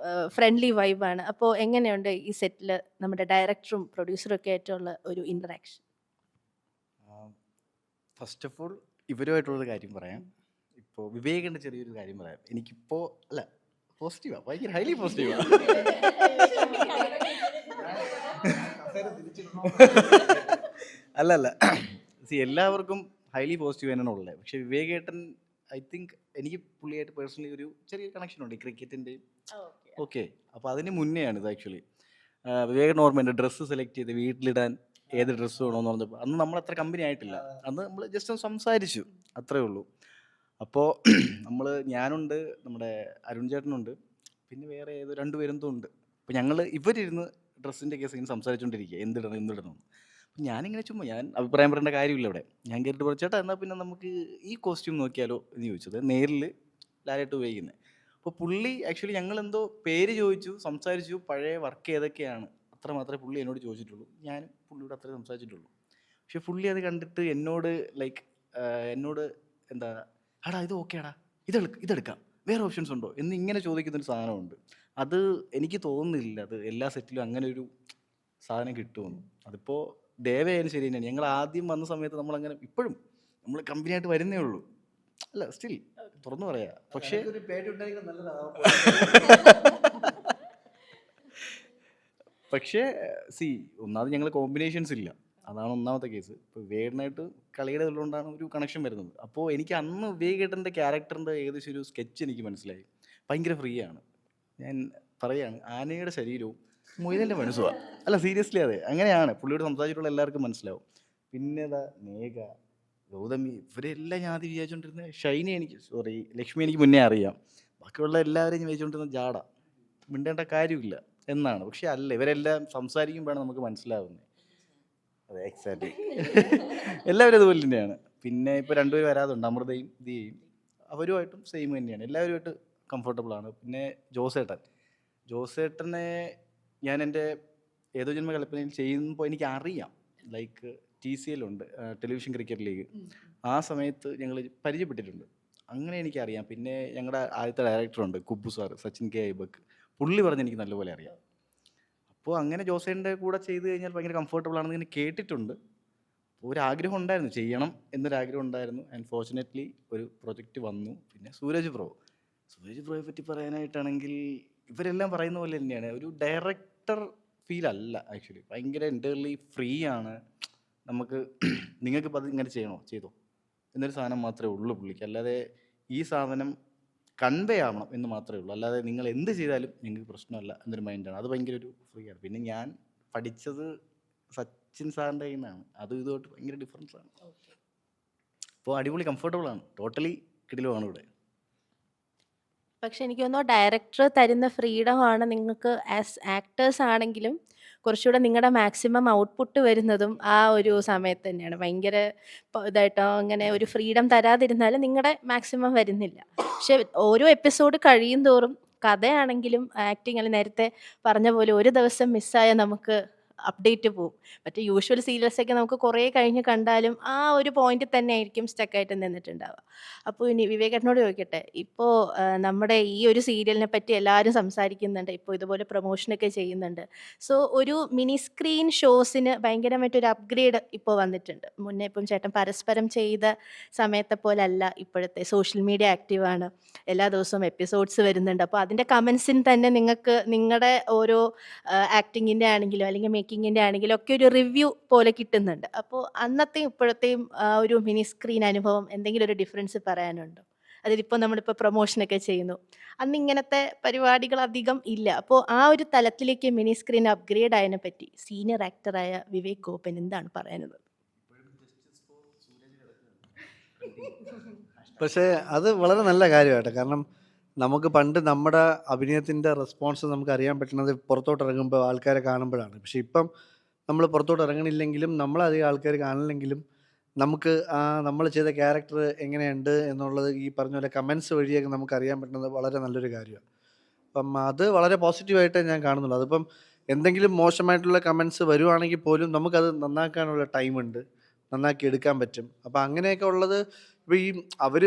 ഫ്രണ്ട്ലി വൈബാണ്. അപ്പോൾ എങ്ങനെയുണ്ട് ഈ സെറ്റിൽ നമ്മുടെ ഡയറക്ടറും പ്രൊഡ്യൂസറും ഒക്കെ ആയിട്ടുള്ള ഒരു ഇൻട്രാക്ഷൻ? ഫസ്റ്റ് ഓഫ് ഓൾ ഇവരുമായിട്ടുള്ളൊരു കാര്യം പറയാം. ഇപ്പോൾ വിവേകിൻ്റെ ചെറിയൊരു കാര്യം പറയാം. എനിക്കിപ്പോൾ അല്ല പോസിറ്റീവാണ്, ഭയങ്കര ഹൈലി പോസിറ്റീവാണ്. അല്ല എല്ലാവർക്കും ഹൈലി പോസിറ്റീവ് തന്നെയാണ് ഉള്ളത്. പക്ഷെ വിവേകേട്ടൻ ഐ തിങ്ക് എനിക്ക് പുള്ളിയായിട്ട് പേഴ്സണലി ഒരു ചെറിയ കണക്ഷൻ ഉണ്ട് ക്രിക്കറ്റിൻ്റെയും. ഓക്കെ, അപ്പോൾ അതിന് മുന്നെയാണ് ഇത് ആക്ച്വലി. വിവേകേട്ടൻ ഓർമ്മയുണ്ട് ഡ്രസ്സ് സെലക്ട് ചെയ്ത് വീട്ടിലിടാൻ ഏത് ഡ്രസ്സ് വേണമെന്ന് പറഞ്ഞപ്പോൾ അന്ന് നമ്മളത്ര കമ്പനി ആയിട്ടില്ല. അന്ന് നമ്മൾ ജസ്റ്റ് ഒന്ന് സംസാരിച്ചു, അത്രേ ഉള്ളൂ. അപ്പോൾ ഞാനുണ്ട്, നമ്മുടെ അരുൺ ചേട്ടനുണ്ട്, പിന്നെ വേറെ ഏതോ 2 പേരെന്തോ ഉണ്ട്. അപ്പോൾ ഇവരിരുന്ന് ഡ്രസ്സിൻ്റെ കേസ് സംസാരിച്ചുകൊണ്ടിരിക്കുക, എന്തിടണം. അപ്പം ഞാനിങ്ങനെ ഞാൻ അഭിപ്രായം പറയേണ്ട കാര്യമില്ല ഇവിടെ. ഞാൻ കേട്ടിട്ട് പറഞ്ഞു ചേട്ടാ എന്നാൽ പിന്നെ നമുക്ക് ഈ കോസ്റ്റ്യൂം നോക്കിയാലോ എന്ന് ചോദിച്ചത്. നേരിൽ ലാലേട്ട് ഉപയോഗിക്കുന്നത്. അപ്പോൾ പുള്ളി ആക്ച്വലി ഞങ്ങളെന്തോ പേര് ചോദിച്ചു, സംസാരിച്ചു, പഴയ വർക്ക് ഏതൊക്കെയാണ് അത്ര മാത്രമേ പുള്ളി എന്നോട് ചോദിച്ചിട്ടുള്ളൂ. ഞാനും പുള്ളിയോട് അത്രേ സംസാരിച്ചിട്ടുള്ളൂ. പക്ഷെ പുള്ളി അത് കണ്ടിട്ട് എന്നോട് ലൈക്ക് എന്നോട് എന്താ, എടാ ഇത് ഓക്കേടാ, ഇതെടുക്കാം, വേറെ ഓപ്ഷൻസ് ഉണ്ടോ എന്ന് ഇങ്ങനെ ചോദിക്കുന്നൊരു സാധനമുണ്ട്. അത് എനിക്ക് തോന്നുന്നില്ല അത് എല്ലാ സെറ്റിലും അങ്ങനെ ഒരു സാധനം കിട്ടുമെന്ന്. അതിപ്പോൾ ദേവയായാലും ശരി തന്നെയാണ്. ഞങ്ങൾ ആദ്യം വന്ന സമയത്ത് നമ്മളങ്ങനെ ഇപ്പോഴും നമ്മൾ കമ്പനിയായിട്ട് വരുന്നേ ഉള്ളൂ. അല്ല സ്റ്റിൽ തുറന്നു പറയാ. പക്ഷേ ഒരു പേരുണ്ടായിരിക്കുന്നത് നല്ലതാണ്. പക്ഷേ സി ഒന്നാമത് ഞങ്ങൾ കോമ്പിനേഷൻസ് ഇല്ല, അതാണ് ഒന്നാമത്തെ കേസ്. ഇപ്പോൾ വിവേകനായിട്ട് കളിയുടെ ഉള്ളതുകൊണ്ടാണ് ഒരു കണക്ഷൻ വരുന്നത്. അപ്പോൾ എനിക്ക് അന്ന് വിവേകേട്ടൻ്റെ ക്യാരക്ടറിൻ്റെ ഏകദേശം ഒരു സ്കെച്ച് എനിക്ക് മനസ്സിലായി. ഭയങ്കര ഫ്രീ ആണ്. ഞാൻ പറയാണ്, ആനയുടെ ശരീരവും മൊയ്തൻ്റെ മനസ്സുമാണ്. അല്ല സീരിയസ്ലി അതെ അങ്ങനെയാണ്. പുള്ളിയോട് സംസാരിച്ചിട്ടുള്ള എല്ലാവർക്കും മനസ്സിലാവും. പിന്നെ മേഘ, ഗൗതമി, ഇവരെല്ലാം ഞാൻ ആദ്യം വിചാരിച്ചുകൊണ്ടിരുന്നത് ഷൈനി ലക്ഷ്മി എനിക്ക് മുന്നേ അറിയാം. ബാക്കിയുള്ള എല്ലാവരെയും ഞാൻ വിചാരിച്ചുകൊണ്ടിരുന്നത് ജാട, മിണ്ടേണ്ട കാര്യമില്ല എന്നാണ്. പക്ഷെ അല്ല, ഇവരെല്ലാം സംസാരിക്കുമ്പോഴാണ് നമുക്ക് മനസ്സിലാവുന്നത്. അതെ എക്സാക്ട്ലി. എല്ലാവരും അതുപോലെ തന്നെയാണ്. പിന്നെ ഇപ്പോൾ രണ്ടുപേരും വരാതുണ്ട്, അമൃതയും ദിയയും, അവരുമായിട്ടും സെയിം തന്നെയാണ്. എല്ലാവരുമായിട്ട് കംഫർട്ടബിളാണ്. പിന്നെ ജോസേട്ടനെ ഞാൻ എൻ്റെ ഏതോ ജന്മ കൽപ്പനയിൽ ചെയ്യുമ്പോൾ എനിക്ക് അറിയാം. ലൈക്ക് TCL ഉണ്ട്, ടെലിവിഷൻ ക്രിക്കറ്റ് ലീഗ്. ആ സമയത്ത് ഞങ്ങൾ പരിചയപ്പെട്ടിട്ടുണ്ട്, അങ്ങനെ എനിക്കറിയാം. പിന്നെ ഞങ്ങളുടെ ആദ്യത്തെ ഡയറക്ടറുണ്ട് കുബു സാർ, സച്ചിൻ K. ഐബക്ക്, പുള്ളി പറഞ്ഞ് എനിക്ക് നല്ലപോലെ അറിയാം. അപ്പോൾ അങ്ങനെ ജോസേൻ്റെ കൂടെ ചെയ്ത് കഴിഞ്ഞാൽ ഭയങ്കര കംഫർട്ടബിൾ ആണെന്ന് ഇങ്ങനെ കേട്ടിട്ടുണ്ട്. ഒരാഗ്രഹം ഉണ്ടായിരുന്നു, ചെയ്യണം എന്നൊരാഗ്രഹം ഉണ്ടായിരുന്നു. ആൻഡ് ഫോർച്ചുനേറ്റ്ലി ഒരു പ്രൊജക്റ്റ് വന്നു. പിന്നെ സൂരജ് ബ്രോയെ പറ്റി പറയാനായിട്ടാണെങ്കിൽ ഇവരെല്ലാം പറയുന്ന പോലെ തന്നെയാണ്. ഒരു ഡയറക്ടർ ഫീൽ അല്ല ആക്ച്വലി, ഭയങ്കര എൻ്റർലി ഫ്രീ ആണ്. നമുക്ക് നിങ്ങൾക്കിപ്പോൾ അത് ഇങ്ങനെ ചെയ്തോ എന്നൊരു സാധനം മാത്രമേ ഉള്ളൂ പുള്ളിക്ക്. അല്ലാതെ ഈ സാധനം കൺവേ ആവണം എന്ന് മാത്രമേ ഉള്ളൂ. അല്ലാതെ നിങ്ങൾ എന്ത് ചെയ്താലും നിങ്ങൾക്ക് പ്രശ്നമല്ല എന്നൊരു മൈൻഡാണ്. അത് ഭയങ്കര ഒരു ഫ്രീ ആണ്. പിന്നെ ഞാൻ പഠിച്ചത് സച്ചിൻ സാറിൻ്റെ കയ്യിൽ നിന്നാണ്. അതും ഇതുമായിട്ട് ഭയങ്കര ഡിഫറൻസ് ആണ്. അപ്പോൾ അടിപൊളി കംഫർട്ടബിൾ ആണ്, ടോട്ടലി കിടിലമാണ് ഇവിടെ. പക്ഷെ എനിക്ക് തോന്നുന്നു ഡയറക്ടർ തരുന്ന ഫ്രീഡമാണ് നിങ്ങൾക്ക് ആസ് ആക്ടേഴ്സ് ആണെങ്കിലും കുറച്ചുകൂടെ നിങ്ങളുടെ മാക്സിമം ഔട്ട്പുട്ട് വരുന്നതും ആ ഒരു സമയത്ത് തന്നെയാണ്. ഭയങ്കര ഇതായിട്ടോ അങ്ങനെ ഒരു ഫ്രീഡം തരാതിരുന്നാലും നിങ്ങളുടെ മാക്സിമം വരുന്നില്ല. പക്ഷെ ഓരോ എപ്പിസോഡ് കഴിയും തോറും കഥയാണെങ്കിലും ആക്ടിങ് അല്ലെങ്കിൽ നേരത്തെ പറഞ്ഞ പോലെ ഒരു ദിവസം മിസ്സായാൽ നമുക്ക് അപ്ഡേറ്റ് പോവും. മറ്റേ യൂഷ്വൽ സീരിയൽസൊക്കെ നമുക്ക് കുറേ കഴിഞ്ഞ് കണ്ടാലും ആ ഒരു പോയിന്റിൽ തന്നെ ആയിരിക്കും സ്റ്റക്കായിട്ട് നിന്നിട്ടുണ്ടാവുക. അപ്പോൾ ഇനി വിവേകേട്ടനോട് ചോദിക്കട്ടെ, ഇപ്പോൾ നമ്മുടെ ഈ ഒരു സീരിയലിനെ പറ്റി എല്ലാവരും സംസാരിക്കുന്നുണ്ട്, ഇപ്പോൾ ഇതുപോലെ പ്രൊമോഷനൊക്കെ ചെയ്യുന്നുണ്ട്. സോ ഒരു മിനി സ്ക്രീൻ ഷോസിന് ഭയങ്കരമായിട്ടൊരു അപ്ഗ്രേഡ് ഇപ്പോൾ വന്നിട്ടുണ്ട്. മുന്നേ ഇപ്പം ചേട്ടൻ പരസ്പരം ചെയ്ത സമയത്തെ പോലെ അല്ല ഇപ്പോഴത്തെ. സോഷ്യൽ മീഡിയ ആക്റ്റീവാണ്, എല്ലാ ദിവസവും എപ്പിസോഡ്സ് വരുന്നുണ്ട്. അപ്പോൾ അതിൻ്റെ കമൻസിന് തന്നെ നിങ്ങൾക്ക് നിങ്ങളുടെ ഓരോ ആക്ടിങ്ങിൻ്റെ ആണെങ്കിലും അല്ലെങ്കിൽ മേക്കിങ്ങിൻ്റെ ആണെങ്കിലും ഒക്കെ ഒരു റിവ്യൂ പോലെ കിട്ടുന്നുണ്ട്. അപ്പോൾ അന്നത്തെയും ഇപ്പോഴത്തെയും ഒരു മിനി സ്ക്രീൻ അനുഭവം എന്തെങ്കിലും ഒരു ഡിഫറൻസ് പറയാനുണ്ടോ? അതിലിപ്പോൾ നമ്മളിപ്പോൾ പ്രൊമോഷനൊക്കെ ചെയ്യുന്നു, അന്ന് ഇങ്ങനത്തെ പരിപാടികൾ അധികം ഇല്ല. അപ്പോൾ ആ ഒരു തലത്തിലേക്ക് മിനി സ്ക്രീൻ അപ്ഗ്രേഡ് ആയതിനെ പറ്റി സീനിയർ ആക്ടറായ വിവേക് ഗോപൻ എന്താണ് പറയാനുള്ളത്? പക്ഷേ അത് വളരെ നല്ല കാര്യമായിട്ട്. കാരണം നമുക്ക് പണ്ട് നമ്മുടെ അഭിനയത്തിൻ്റെ റെസ്പോൺസ് നമുക്ക് അറിയാൻ പറ്റുന്നത് പുറത്തോട്ട് ഇറങ്ങുമ്പോൾ ആൾക്കാരെ കാണുമ്പോഴാണ്. പക്ഷെ ഇപ്പം നമ്മൾ പുറത്തോട്ട് ഇറങ്ങണില്ലെങ്കിലും നമ്മളധികം ആൾക്കാർ കാണില്ലെങ്കിലും നമുക്ക് നമ്മൾ ചെയ്ത ക്യാരക്ടർ എങ്ങനെയുണ്ട് എന്നുള്ളത് ഈ പറഞ്ഞ പോലെ കമൻസ് വഴിയൊക്കെ നമുക്ക് അറിയാൻ പറ്റുന്നത് വളരെ നല്ലൊരു കാര്യമാണ്. അപ്പം അത് വളരെ പോസിറ്റീവായിട്ടേ ഞാൻ കാണുന്നുള്ളൂ. അതിപ്പം എന്തെങ്കിലും മോശമായിട്ടുള്ള കമൻസ് വരുവാണെങ്കിൽ പോലും നമുക്കത് നന്നാക്കാനുള്ള ടൈമുണ്ട്, നന്നാക്കി എടുക്കാൻ പറ്റും. അപ്പം അങ്ങനെയൊക്കെ ഉള്ളത് ഇപ്പോൾ ഈ അവർ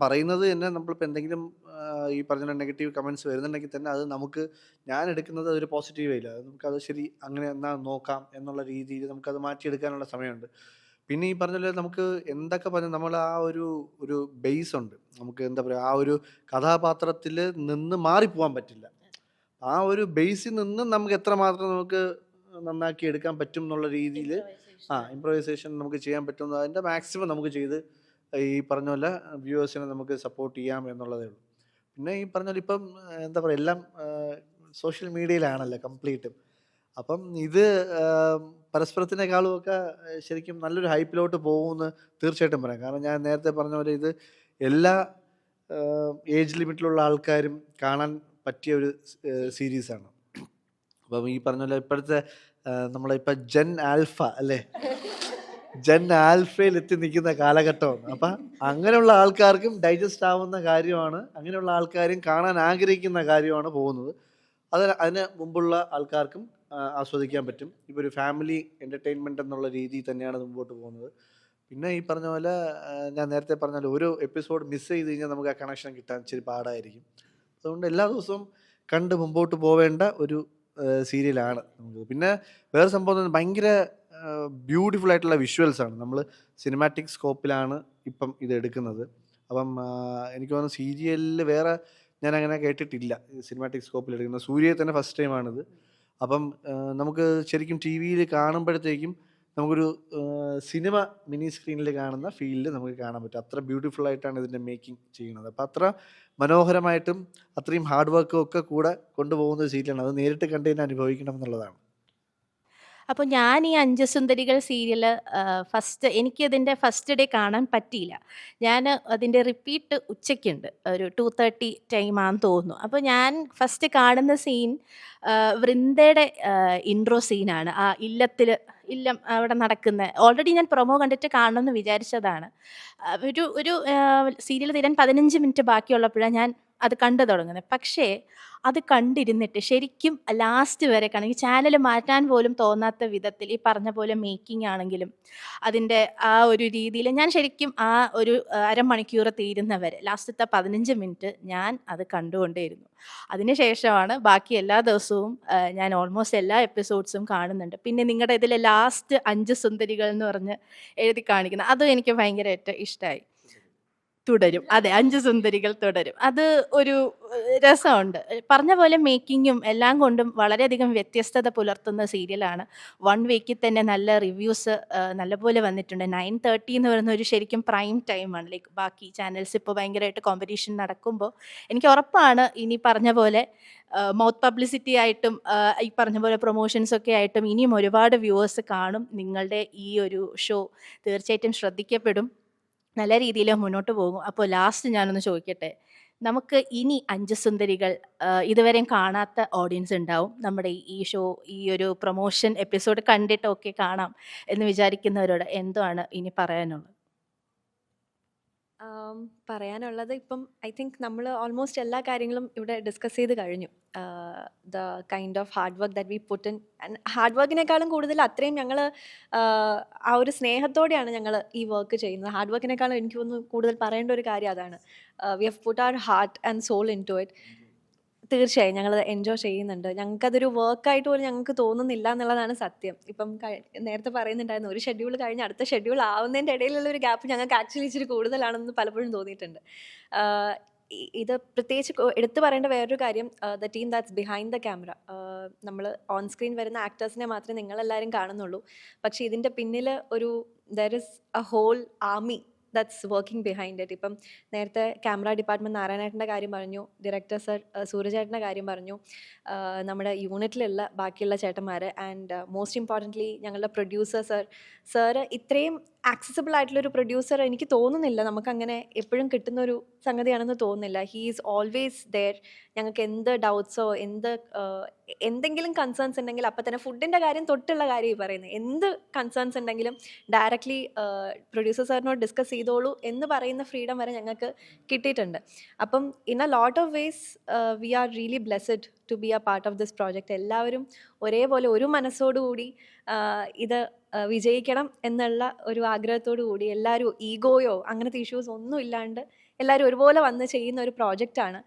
പറയുന്നത് തന്നെ നമ്മളിപ്പോൾ എന്തെങ്കിലും ഈ പറഞ്ഞ നെഗറ്റീവ് കമൻസ് വരുന്നുണ്ടെങ്കിൽ തന്നെ അത് ഞാൻ എടുക്കുന്നത് അതൊരു പോസിറ്റീവ് ആയില്ല. അത് നമുക്കത് ശരി അങ്ങനെ എന്നാൽ നോക്കാം എന്നുള്ള രീതിയിൽ നമുക്കത് മാറ്റിയെടുക്കാനുള്ള സമയമുണ്ട്. പിന്നെ ഈ പറഞ്ഞ പോലെ നമുക്ക് എന്തൊക്കെ പറഞ്ഞാൽ നമ്മൾ ആ ഒരു ബേസ് ഉണ്ട്. നമുക്ക് എന്താ പറയുക, ആ ഒരു കഥാപാത്രത്തിൽ നിന്ന് മാറിപ്പോകാൻ പറ്റില്ല. ആ ഒരു ബേസിൽ നിന്ന് നമുക്ക് എത്രമാത്രം നമുക്ക് നന്നാക്കി എടുക്കാൻ പറ്റും എന്നുള്ള രീതിയിൽ ഇംപ്രവൈസേഷൻ നമുക്ക് ചെയ്യാൻ പറ്റും. അതിൻ്റെ മാക്സിമം നമുക്ക് ചെയ്ത് ഈ പറഞ്ഞ പോലെ വ്യൂവേഴ്സിനെ നമുക്ക് സപ്പോർട്ട് ചെയ്യാം എന്നുള്ളതേ ഉള്ളൂ. പിന്നെ ഈ പറഞ്ഞ പോലെ ഇപ്പം എന്താ പറയുക, എല്ലാം സോഷ്യൽ മീഡിയയിലാണല്ലോ കംപ്ലീറ്റും. അപ്പം ഇത് പരസ്പരത്തിനേക്കാളും ഒക്കെ ശരിക്കും നല്ലൊരു ഹൈപ്പിലോട്ട് പോകുമെന്ന് തീർച്ചയായിട്ടും പറയാം. കാരണം ഞാൻ നേരത്തെ പറഞ്ഞ പോലെ ഇത് എല്ലാ ഏജ് ലിമിറ്റിലുള്ള ആൾക്കാരും കാണാൻ പറ്റിയ ഒരു സീരീസാണ്. അപ്പം ഈ പറഞ്ഞ പോലെ ഇപ്പോഴത്തെ നമ്മളിപ്പോൾ ജെൻ ആൽഫ അല്ലേ, ജൻ ആൽഫയിൽ എത്തി നിൽക്കുന്ന കാലഘട്ടമാണ്. അപ്പം അങ്ങനെയുള്ള ആൾക്കാർക്കും ഡൈജസ്റ്റ് ആവുന്ന കാര്യമാണ്, അങ്ങനെയുള്ള ആൾക്കാരും കാണാൻ ആഗ്രഹിക്കുന്ന കാര്യമാണ് പോകുന്നത്. അതിന് മുമ്പുള്ള ആൾക്കാർക്കും ആസ്വദിക്കാൻ പറ്റും. ഇപ്പോൾ ഒരു ഫാമിലി എൻ്റർടൈൻമെൻറ്റ് എന്നുള്ള രീതിയിൽ തന്നെയാണ് അത് മുമ്പോട്ട് പോകുന്നത്. പിന്നെ ഈ പറഞ്ഞ പോലെ ഞാൻ നേരത്തെ പറഞ്ഞ പോലെ ഒരു എപ്പിസോഡ് മിസ് ചെയ്ത് കഴിഞ്ഞാൽ നമുക്ക് ആ കണക്ഷൻ കിട്ടാൻ ഇച്ചിരി പാടായിരിക്കും. അതുകൊണ്ട് എല്ലാ ദിവസവും കണ്ട് മുമ്പോട്ട് പോവേണ്ട ഒരു സീരിയലാണ് നമുക്ക്. പിന്നെ വേറെ സംഭവം എന്ന് പറഞ്ഞാൽ ഭയങ്കര ബ്യൂട്ടിഫുൾ ആയിട്ടുള്ള വിഷ്വൽസാണ്. നമ്മൾ സിനിമാറ്റിക് സ്കോപ്പിലാണ് ഇപ്പം ഇത് എടുക്കുന്നത്. അപ്പം എനിക്ക് തോന്നുന്നു സീരിയലിൽ വേറെ ഞാൻ അങ്ങനെ കേട്ടിട്ടില്ല സിനിമാറ്റിക് സ്കോപ്പിൽ എടുക്കുന്നത്. സൂര്യയെ തന്നെ ഫസ്റ്റ് ടൈമാണിത്. അപ്പം നമുക്ക് ശരിക്കും ടി വിയിൽ കാണുമ്പോഴത്തേക്കും നമുക്കൊരു സിനിമ മിനി സ്ക്രീനിൽ കാണുന്ന ഫീലിൽ നമുക്ക് കാണാൻ പറ്റും. അത്ര ബ്യൂട്ടിഫുൾ ആയിട്ടാണ് ഇതിൻ്റെ മേക്കിംഗ് ചെയ്യുന്നത്. അപ്പം അത്ര മനോഹരമായിട്ടും അത്രയും ഹാർഡ് വർക്കും ഒക്കെ കൂടെ കൊണ്ടുപോകുന്ന ഒരു സീരിയലാണ്. അത് നേരിട്ട് കണ്ടു തന്നെ അനുഭവിക്കണം എന്നുള്ളതാണ്. അപ്പോൾ ഞാൻ ഈ 5 സുന്ദരികൾ സീരിയൽ എനിക്കതിൻ്റെ ഫസ്റ്റ് ഡേ കാണാൻ പറ്റിയില്ല. ഞാൻ അതിൻ്റെ റിപ്പീറ്റ് ഉച്ചയ്ക്കുണ്ട്. ഒരു 2:30 ടൈമാണെന്ന് തോന്നുന്നു. അപ്പോൾ ഞാൻ ഫസ്റ്റ് കാണുന്ന സീൻ വൃന്ദയുടെ ഇൻട്രോ സീനാണ്. ആ ഇല്ലം അവിടെ നടക്കുന്ന ഓൾറെഡി ഞാൻ പ്രൊമോ കണ്ടിട്ട് കാണണമെന്ന് വിചാരിച്ചതാണ്. ഒരു സീരിയൽ തീരാൻ 15 മിനിറ്റ് ബാക്കിയുള്ളപ്പോഴാണ് ഞാൻ അത് കണ്ടു തുടങ്ങുന്നത്. പക്ഷേ അത് കണ്ടിരുന്നിട്ട് ശരിക്കും ലാസ്റ്റ് വരെ ഈ ചാനൽ മാറ്റാൻ പോലും തോന്നാത്ത വിധത്തിൽ ഈ പറഞ്ഞ പോലെ മേക്കിംഗ് ആണെങ്കിലും അതിൻ്റെ ആ ഒരു രീതിയിൽ ഞാൻ ശരിക്കും ആ ഒരു അരമണിക്കൂർ തീരുന്നവരെ ലാസ്റ്റത്തെ 15 മിനിറ്റ് ഞാൻ അത് കണ്ടുകൊണ്ടേയിരുന്നു. അതിനുശേഷമാണ് ബാക്കി എല്ലാ ദിവസവും ഞാൻ ഓൾമോസ്റ്റ് എല്ലാ എപ്പിസോഡ്സും കാണുന്നുണ്ട്. പിന്നെ നിങ്ങളുടെ ഇതിലെ ലാസ്റ്റ് 5 സുന്ദരികൾ എന്ന് പറഞ്ഞ് എഴുതി കാണിക്കുന്നത് അതും എനിക്ക് ഭയങ്കരമായിട്ട് ഇഷ്ടമായി. തുടരും. അതെ, 5 സുന്ദരികൾ തുടരും. അത് ഒരു രസമുണ്ട്. പറഞ്ഞ പോലെ മേക്കിങ്ങും എല്ലാം കൊണ്ടും വളരെയധികം വ്യത്യസ്തത പുലർത്തുന്ന സീരിയലാണ്. 1 വീക്കിൽ തന്നെ നല്ല റിവ്യൂസ് നല്ലപോലെ വന്നിട്ടുണ്ട്. 9:30 എന്ന് പറയുന്ന ഒരു ശരിക്കും പ്രൈം ടൈമാണ്. ലൈക്ക് ബാക്കി ചാനൽസ് ഇപ്പോൾ ഭയങ്കരമായിട്ട് കോമ്പറ്റീഷൻ നടക്കുമ്പോൾ എനിക്ക് ഉറപ്പാണ് ഇനി പറഞ്ഞ പോലെ മൗത്ത് പബ്ലിസിറ്റി ആയിട്ടും ഈ പറഞ്ഞ പോലെ പ്രൊമോഷൻസൊക്കെ ആയിട്ടും ഇനിയും ഒരുപാട് വ്യൂവേഴ്സ് കാണും. നിങ്ങളുടെ ഈ ഒരു ഷോ തീർച്ചയായിട്ടും ശ്രദ്ധിക്കപ്പെടും, നല്ല രീതിയിൽ മുന്നോട്ട് പോകും. അപ്പോൾ ലാസ്റ്റ് ഞാനൊന്ന് ചോദിക്കട്ടെ, നമുക്ക് ഇനി 5 സുന്ദരികൾ ഇതുവരെയും കാണാത്ത ഓഡിയൻസ് ഉണ്ടാവും. നമ്മുടെ ഈ ഷോ ഈ ഒരു പ്രൊമോഷൻ എപ്പിസോഡ് കണ്ടിട്ടൊക്കെ കാണാം എന്ന് വിചാരിക്കുന്നവരോട് എന്താണ് ഇനി പറയാനുള്ളത്? പറയാനുള്ളത് ഇപ്പം ഐ തിങ്ക് നമ്മൾ ഓൾമോസ്റ്റ് എല്ലാ കാര്യങ്ങളും ഇവിടെ ഡിസ്കസ് ചെയ്ത് കഴിഞ്ഞു. The kind of hard work that we put in, and hard വർക്കിനേക്കാളും കൂടുതൽ അത്രയും ഞങ്ങൾ ആ ഒരു സ്നേഹത്തോടെയാണ് ഞങ്ങൾ ഈ വർക്ക് ചെയ്യുന്നത്. ഹാർഡ് വർക്കിനേക്കാളും എനിക്ക് തോന്നുന്നു കൂടുതൽ പറയേണ്ട ഒരു കാര്യം അതാണ്. We have put our heart and soul into it. തീർച്ചയായും ഞങ്ങൾ എൻജോയ് ചെയ്യുന്നുണ്ട്. ഞങ്ങൾക്കതൊരു വർക്കായിട്ട് പോലും ഞങ്ങൾക്ക് തോന്നുന്നില്ല എന്നുള്ളതാണ് സത്യം. ഇപ്പം നേരത്തെ പറയുന്നുണ്ടായിരുന്നു, ഒരു ഷെഡ്യൂൾ കഴിഞ്ഞ് അടുത്ത ഷെഡ്യൂൾ ആവുന്നതിൻ്റെ ഇടയിലുള്ള ഒരു ഗ്യാപ്പ് ഞങ്ങൾക്ക് ആക്ച്വലി ഇച്ചിരി കൂടുതലാണെന്ന് പലപ്പോഴും തോന്നിയിട്ടുണ്ട്. ഇത് പ്രത്യേകിച്ച് എടുത്തു പറയേണ്ട വേറൊരു കാര്യം, the team that's behind the camera. നമ്മൾ ഓൺ സ്ക്രീൻ വരുന്ന ആക്ടേഴ്സിനെ മാത്രമേ നിങ്ങളെല്ലാവരും കാണുന്നുള്ളൂ. പക്ഷേ ഇതിൻ്റെ പിന്നിൽ there is a whole army that's working behind it. ഇപ്പം നേരത്തെ ക്യാമറ ഡിപ്പാർട്ട്മെൻറ്റ് നാരായണേട്ടൻ്റെ കാര്യം പറഞ്ഞു, ഡയറക്ടർ സർ സൂര്യചേട്ടൻ്റെ കാര്യം പറഞ്ഞു, നമ്മുടെ യൂണിറ്റിലുള്ള ബാക്കിയുള്ള ചേട്ടന്മാർ, ആൻഡ് മോസ്റ്റ് ഇമ്പോർട്ടൻ്റ്ലി ഞങ്ങളുടെ പ്രൊഡ്യൂസർ സാറ് ഇത്രയും ആക്സസിബിൾ ആയിട്ടുള്ളൊരു പ്രൊഡ്യൂസർ എനിക്ക് തോന്നുന്നില്ല നമുക്കങ്ങനെ എപ്പോഴും കിട്ടുന്നൊരു സംഗതിയാണെന്ന് തോന്നുന്നില്ല. He is always there. ഞങ്ങൾക്ക് എന്ത് ഡൗട്ട്സോ എന്തെങ്കിലും കൺസേൺസ് ഉണ്ടെങ്കിൽ അപ്പം തന്നെ ഫുഡിൻ്റെ കാര്യം തൊട്ടുള്ള കാര്യം ഈ പറയുന്നത്, എന്ത് കൺസേൺസ് ഉണ്ടെങ്കിലും ഡയറക്റ്റ്ലി പ്രൊഡ്യൂസർ സാറിനോട് ഡിസ്കസ് ചെയ്തോളൂ എന്ന് പറയുന്ന ഫ്രീഡം വരെ ഞങ്ങൾക്ക് കിട്ടിയിട്ടുണ്ട്. അപ്പം in a lot of ways we are really blessed to be a part of this project. എല്ലാവരും ഒരേപോലെ ഒരു മനസ്സോടുകൂടി ഇത് വിജയിക്കണം എന്നുള്ള ഒരു ആഗ്രഹത്തോടു കൂടി എല്ലാവരും ഈഗോയോ അങ്ങനത്തെ ഇഷ്യൂസ് ഒന്നും ഇല്ലാണ്ട് എല്ലാവരും ഒരുപോലെ വന്ന് ചെയ്യുന്ന ഒരു പ്രോജക്റ്റാണ്.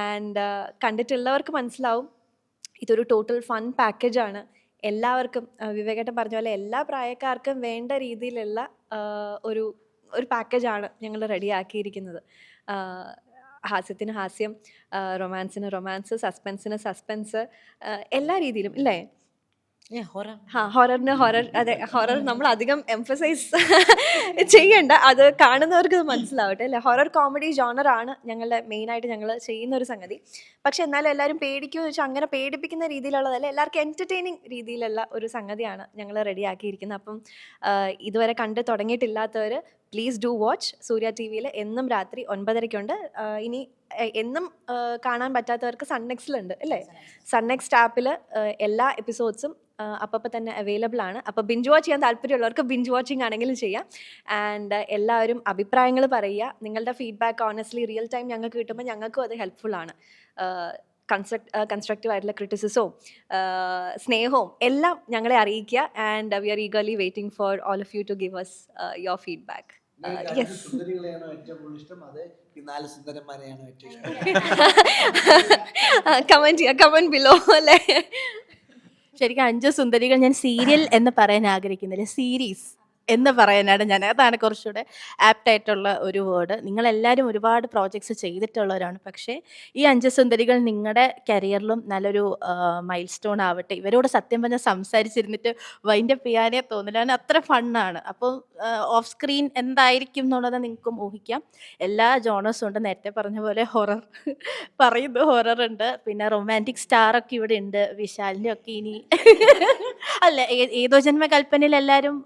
ആൻഡ് കണ്ടിട്ടുള്ളവർക്ക് മനസ്സിലാവും ഇതൊരു ടോട്ടൽ ഫൺ പാക്കേജാണ്. എല്ലാവർക്കും വിവേകേട്ടൻ പറഞ്ഞ പോലെ എല്ലാ പ്രായക്കാർക്കും വേണ്ട രീതിയിലുള്ള ഒരു പാക്കേജാണ് ഞങ്ങൾ റെഡിയാക്കിയിരിക്കുന്നത്. ഹാസ്യത്തിന് ഹാസ്യം, റൊമാൻസിന് റൊമാൻസ്, സസ്പെൻസിന് സസ്പെൻസ്, എല്ലാ രീതിയിലും ഇല്ലേ? ഹൊററിന് ഹൊറർ. അതെ, ഹൊറർ നമ്മൾ അധികം എംഫസൈസ് ചെയ്യണ്ട, അത് കാണുന്നവർക്ക് മനസ്സിലാവട്ടെ അല്ലേ. ഹൊറർ കോമഡി ജോണറാണ് ഞങ്ങളുടെ മെയിനായിട്ട് ഞങ്ങൾ ചെയ്യുന്ന ഒരു സംഗതി. പക്ഷെ എന്നാലും എല്ലാവരും പേടിക്കുമെന്ന് വെച്ചാൽ അങ്ങനെ പേടിപ്പിക്കുന്ന രീതിയിലുള്ളതല്ല, എല്ലാവർക്കും എൻ്റർടൈനിങ് രീതിയിലുള്ള ഒരു സംഗതിയാണ് ഞങ്ങൾ റെഡിയാക്കിയിരിക്കുന്നത്. അപ്പം ഇതുവരെ കണ്ട് തുടങ്ങിയിട്ടില്ലാത്തവർ please do watch. Surya T വിയിൽ എന്നും രാത്രി 9:30 ഇനി എന്നും കാണാൻ പറ്റാത്തവർക്ക് സൺനെക്സ്റ്റിലുണ്ട് അല്ലേ? സൺനെക്സ്റ്റ് ആപ്പിൽ എല്ലാ എപ്പിസോഡ്സും അപ്പോൾ തന്നെ അവൈലബിൾ ആണ്. അപ്പോൾ ബിഞ്ച് വാച്ച് ചെയ്യാൻ താല്പര്യമുള്ളവർക്ക് ബിഞ്ച് വാച്ചിങ് ആണെങ്കിലും ചെയ്യാം. ആൻഡ് എല്ലാവരും അഭിപ്രായങ്ങൾ പറയുക. നിങ്ങളുടെ ഫീഡ്ബാക്ക് ഓണസ്റ്റ്ലി റിയൽ ടൈം ഞങ്ങൾക്ക് കിട്ടുമ്പോൾ ഞങ്ങൾക്കും അത് ഹെൽപ്ഫുൾ ആണ്. കൺസ്ട്രക്റ്റീവ് ആയിട്ടുള്ള ക്രിറ്റിസിസവും സ്നേഹവും എല്ലാം ഞങ്ങളെ അറിയിക്കുക. And we are eagerly waiting for all of you to give us your feedback. Yes. സുന്ദരികളെയാണോ ഏറ്റവും കൂടുതൽ ഇഷ്ടം, അതെ ഈ 4 സുന്ദരന്മാരെയാണോ ഏറ്റവും ഇഷ്ടം? കമന്റ് ചെയ്യുക, കമന്റ് ബിലോ അല്ലേ. ശരിക്കും 5 സുന്ദരികൾ ഞാൻ സീരിയൽ എന്ന് പറയാൻ ആഗ്രഹിക്കുന്നില്ല, സീരീസ് എന്ന് പറയാനാണ് ഞാൻ. അതാണ് കുറച്ചുകൂടെ ആപ്റ്റായിട്ടുള്ള ഒരു വേർഡ്. നിങ്ങളെല്ലാവരും ഒരുപാട് പ്രോജക്ട്സ് ചെയ്തിട്ടുള്ളവരാണ്. പക്ഷേ ഈ 5 സുന്ദരികൾ നിങ്ങളുടെ കരിയറിലും നല്ലൊരു മൈൽ സ്റ്റോൺ ആവട്ടെ. ഇവരോട് സത്യം പറഞ്ഞാൽ സംസാരിച്ചിരുന്നിട്ട് വൈൻഡപ്പ് ചെയ്യാനേ തോന്നില്ല. കാരണം അത്ര ഫണ്ണാണ്. അപ്പോൾ ഓഫ് സ്ക്രീൻ എന്തായിരിക്കും എന്നുള്ളത് നിങ്ങൾക്കും ഊഹിക്കാം. എല്ലാ ജോണേഴ്സും ഉണ്ട്. നേരത്തെ പറഞ്ഞ പോലെ ഹൊറർ പറയുന്നു, ഹൊറർ ഉണ്ട്, പിന്നെ റൊമാൻറ്റിക് സ്റ്റാറൊക്കെ ഇവിടെ ഉണ്ട്. വിശാലിൻ്റെ ഒക്കെ ഇനി അല്ല ഏതോ ജന്മകൽപ്പനയിൽ എല്ലാവരും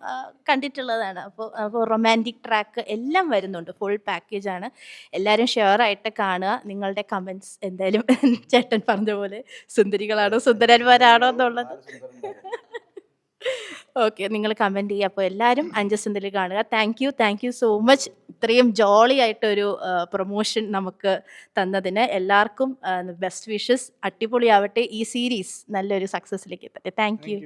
കണ്ടിട്ടുള്ളതാണ്. അപ്പോൾ റൊമാൻറ്റിക് ട്രാക്ക് എല്ലാം വരുന്നുണ്ട്. ഫുൾ പാക്കേജാണ്. എല്ലാവരും ഷെയറായിട്ട് കാണുക. നിങ്ങളുടെ കമൻറ്റ്സ് എന്തായാലും ചേട്ടൻ പറഞ്ഞ പോലെ സുന്ദരികളാണോ സുന്ദരന്മാരാണോ എന്നുള്ളത് ഓക്കെ, നിങ്ങൾ കമൻറ്റ് ചെയ്യുക. അപ്പോൾ എല്ലാവരും 5 സുന്ദരി കാണുക. താങ്ക് യു സോ മച്ച് ഇത്രയും ജോളി ആയിട്ടൊരു പ്രൊമോഷൻ നമുക്ക് തന്നതിന്. എല്ലാവർക്കും ബെസ്റ്റ് വിഷസ്. അടിപൊളിയാവട്ടെ. ഈ സീരീസ് നല്ലൊരു സക്സസ്സിലേക്ക് എത്തട്ടെ. Thank U.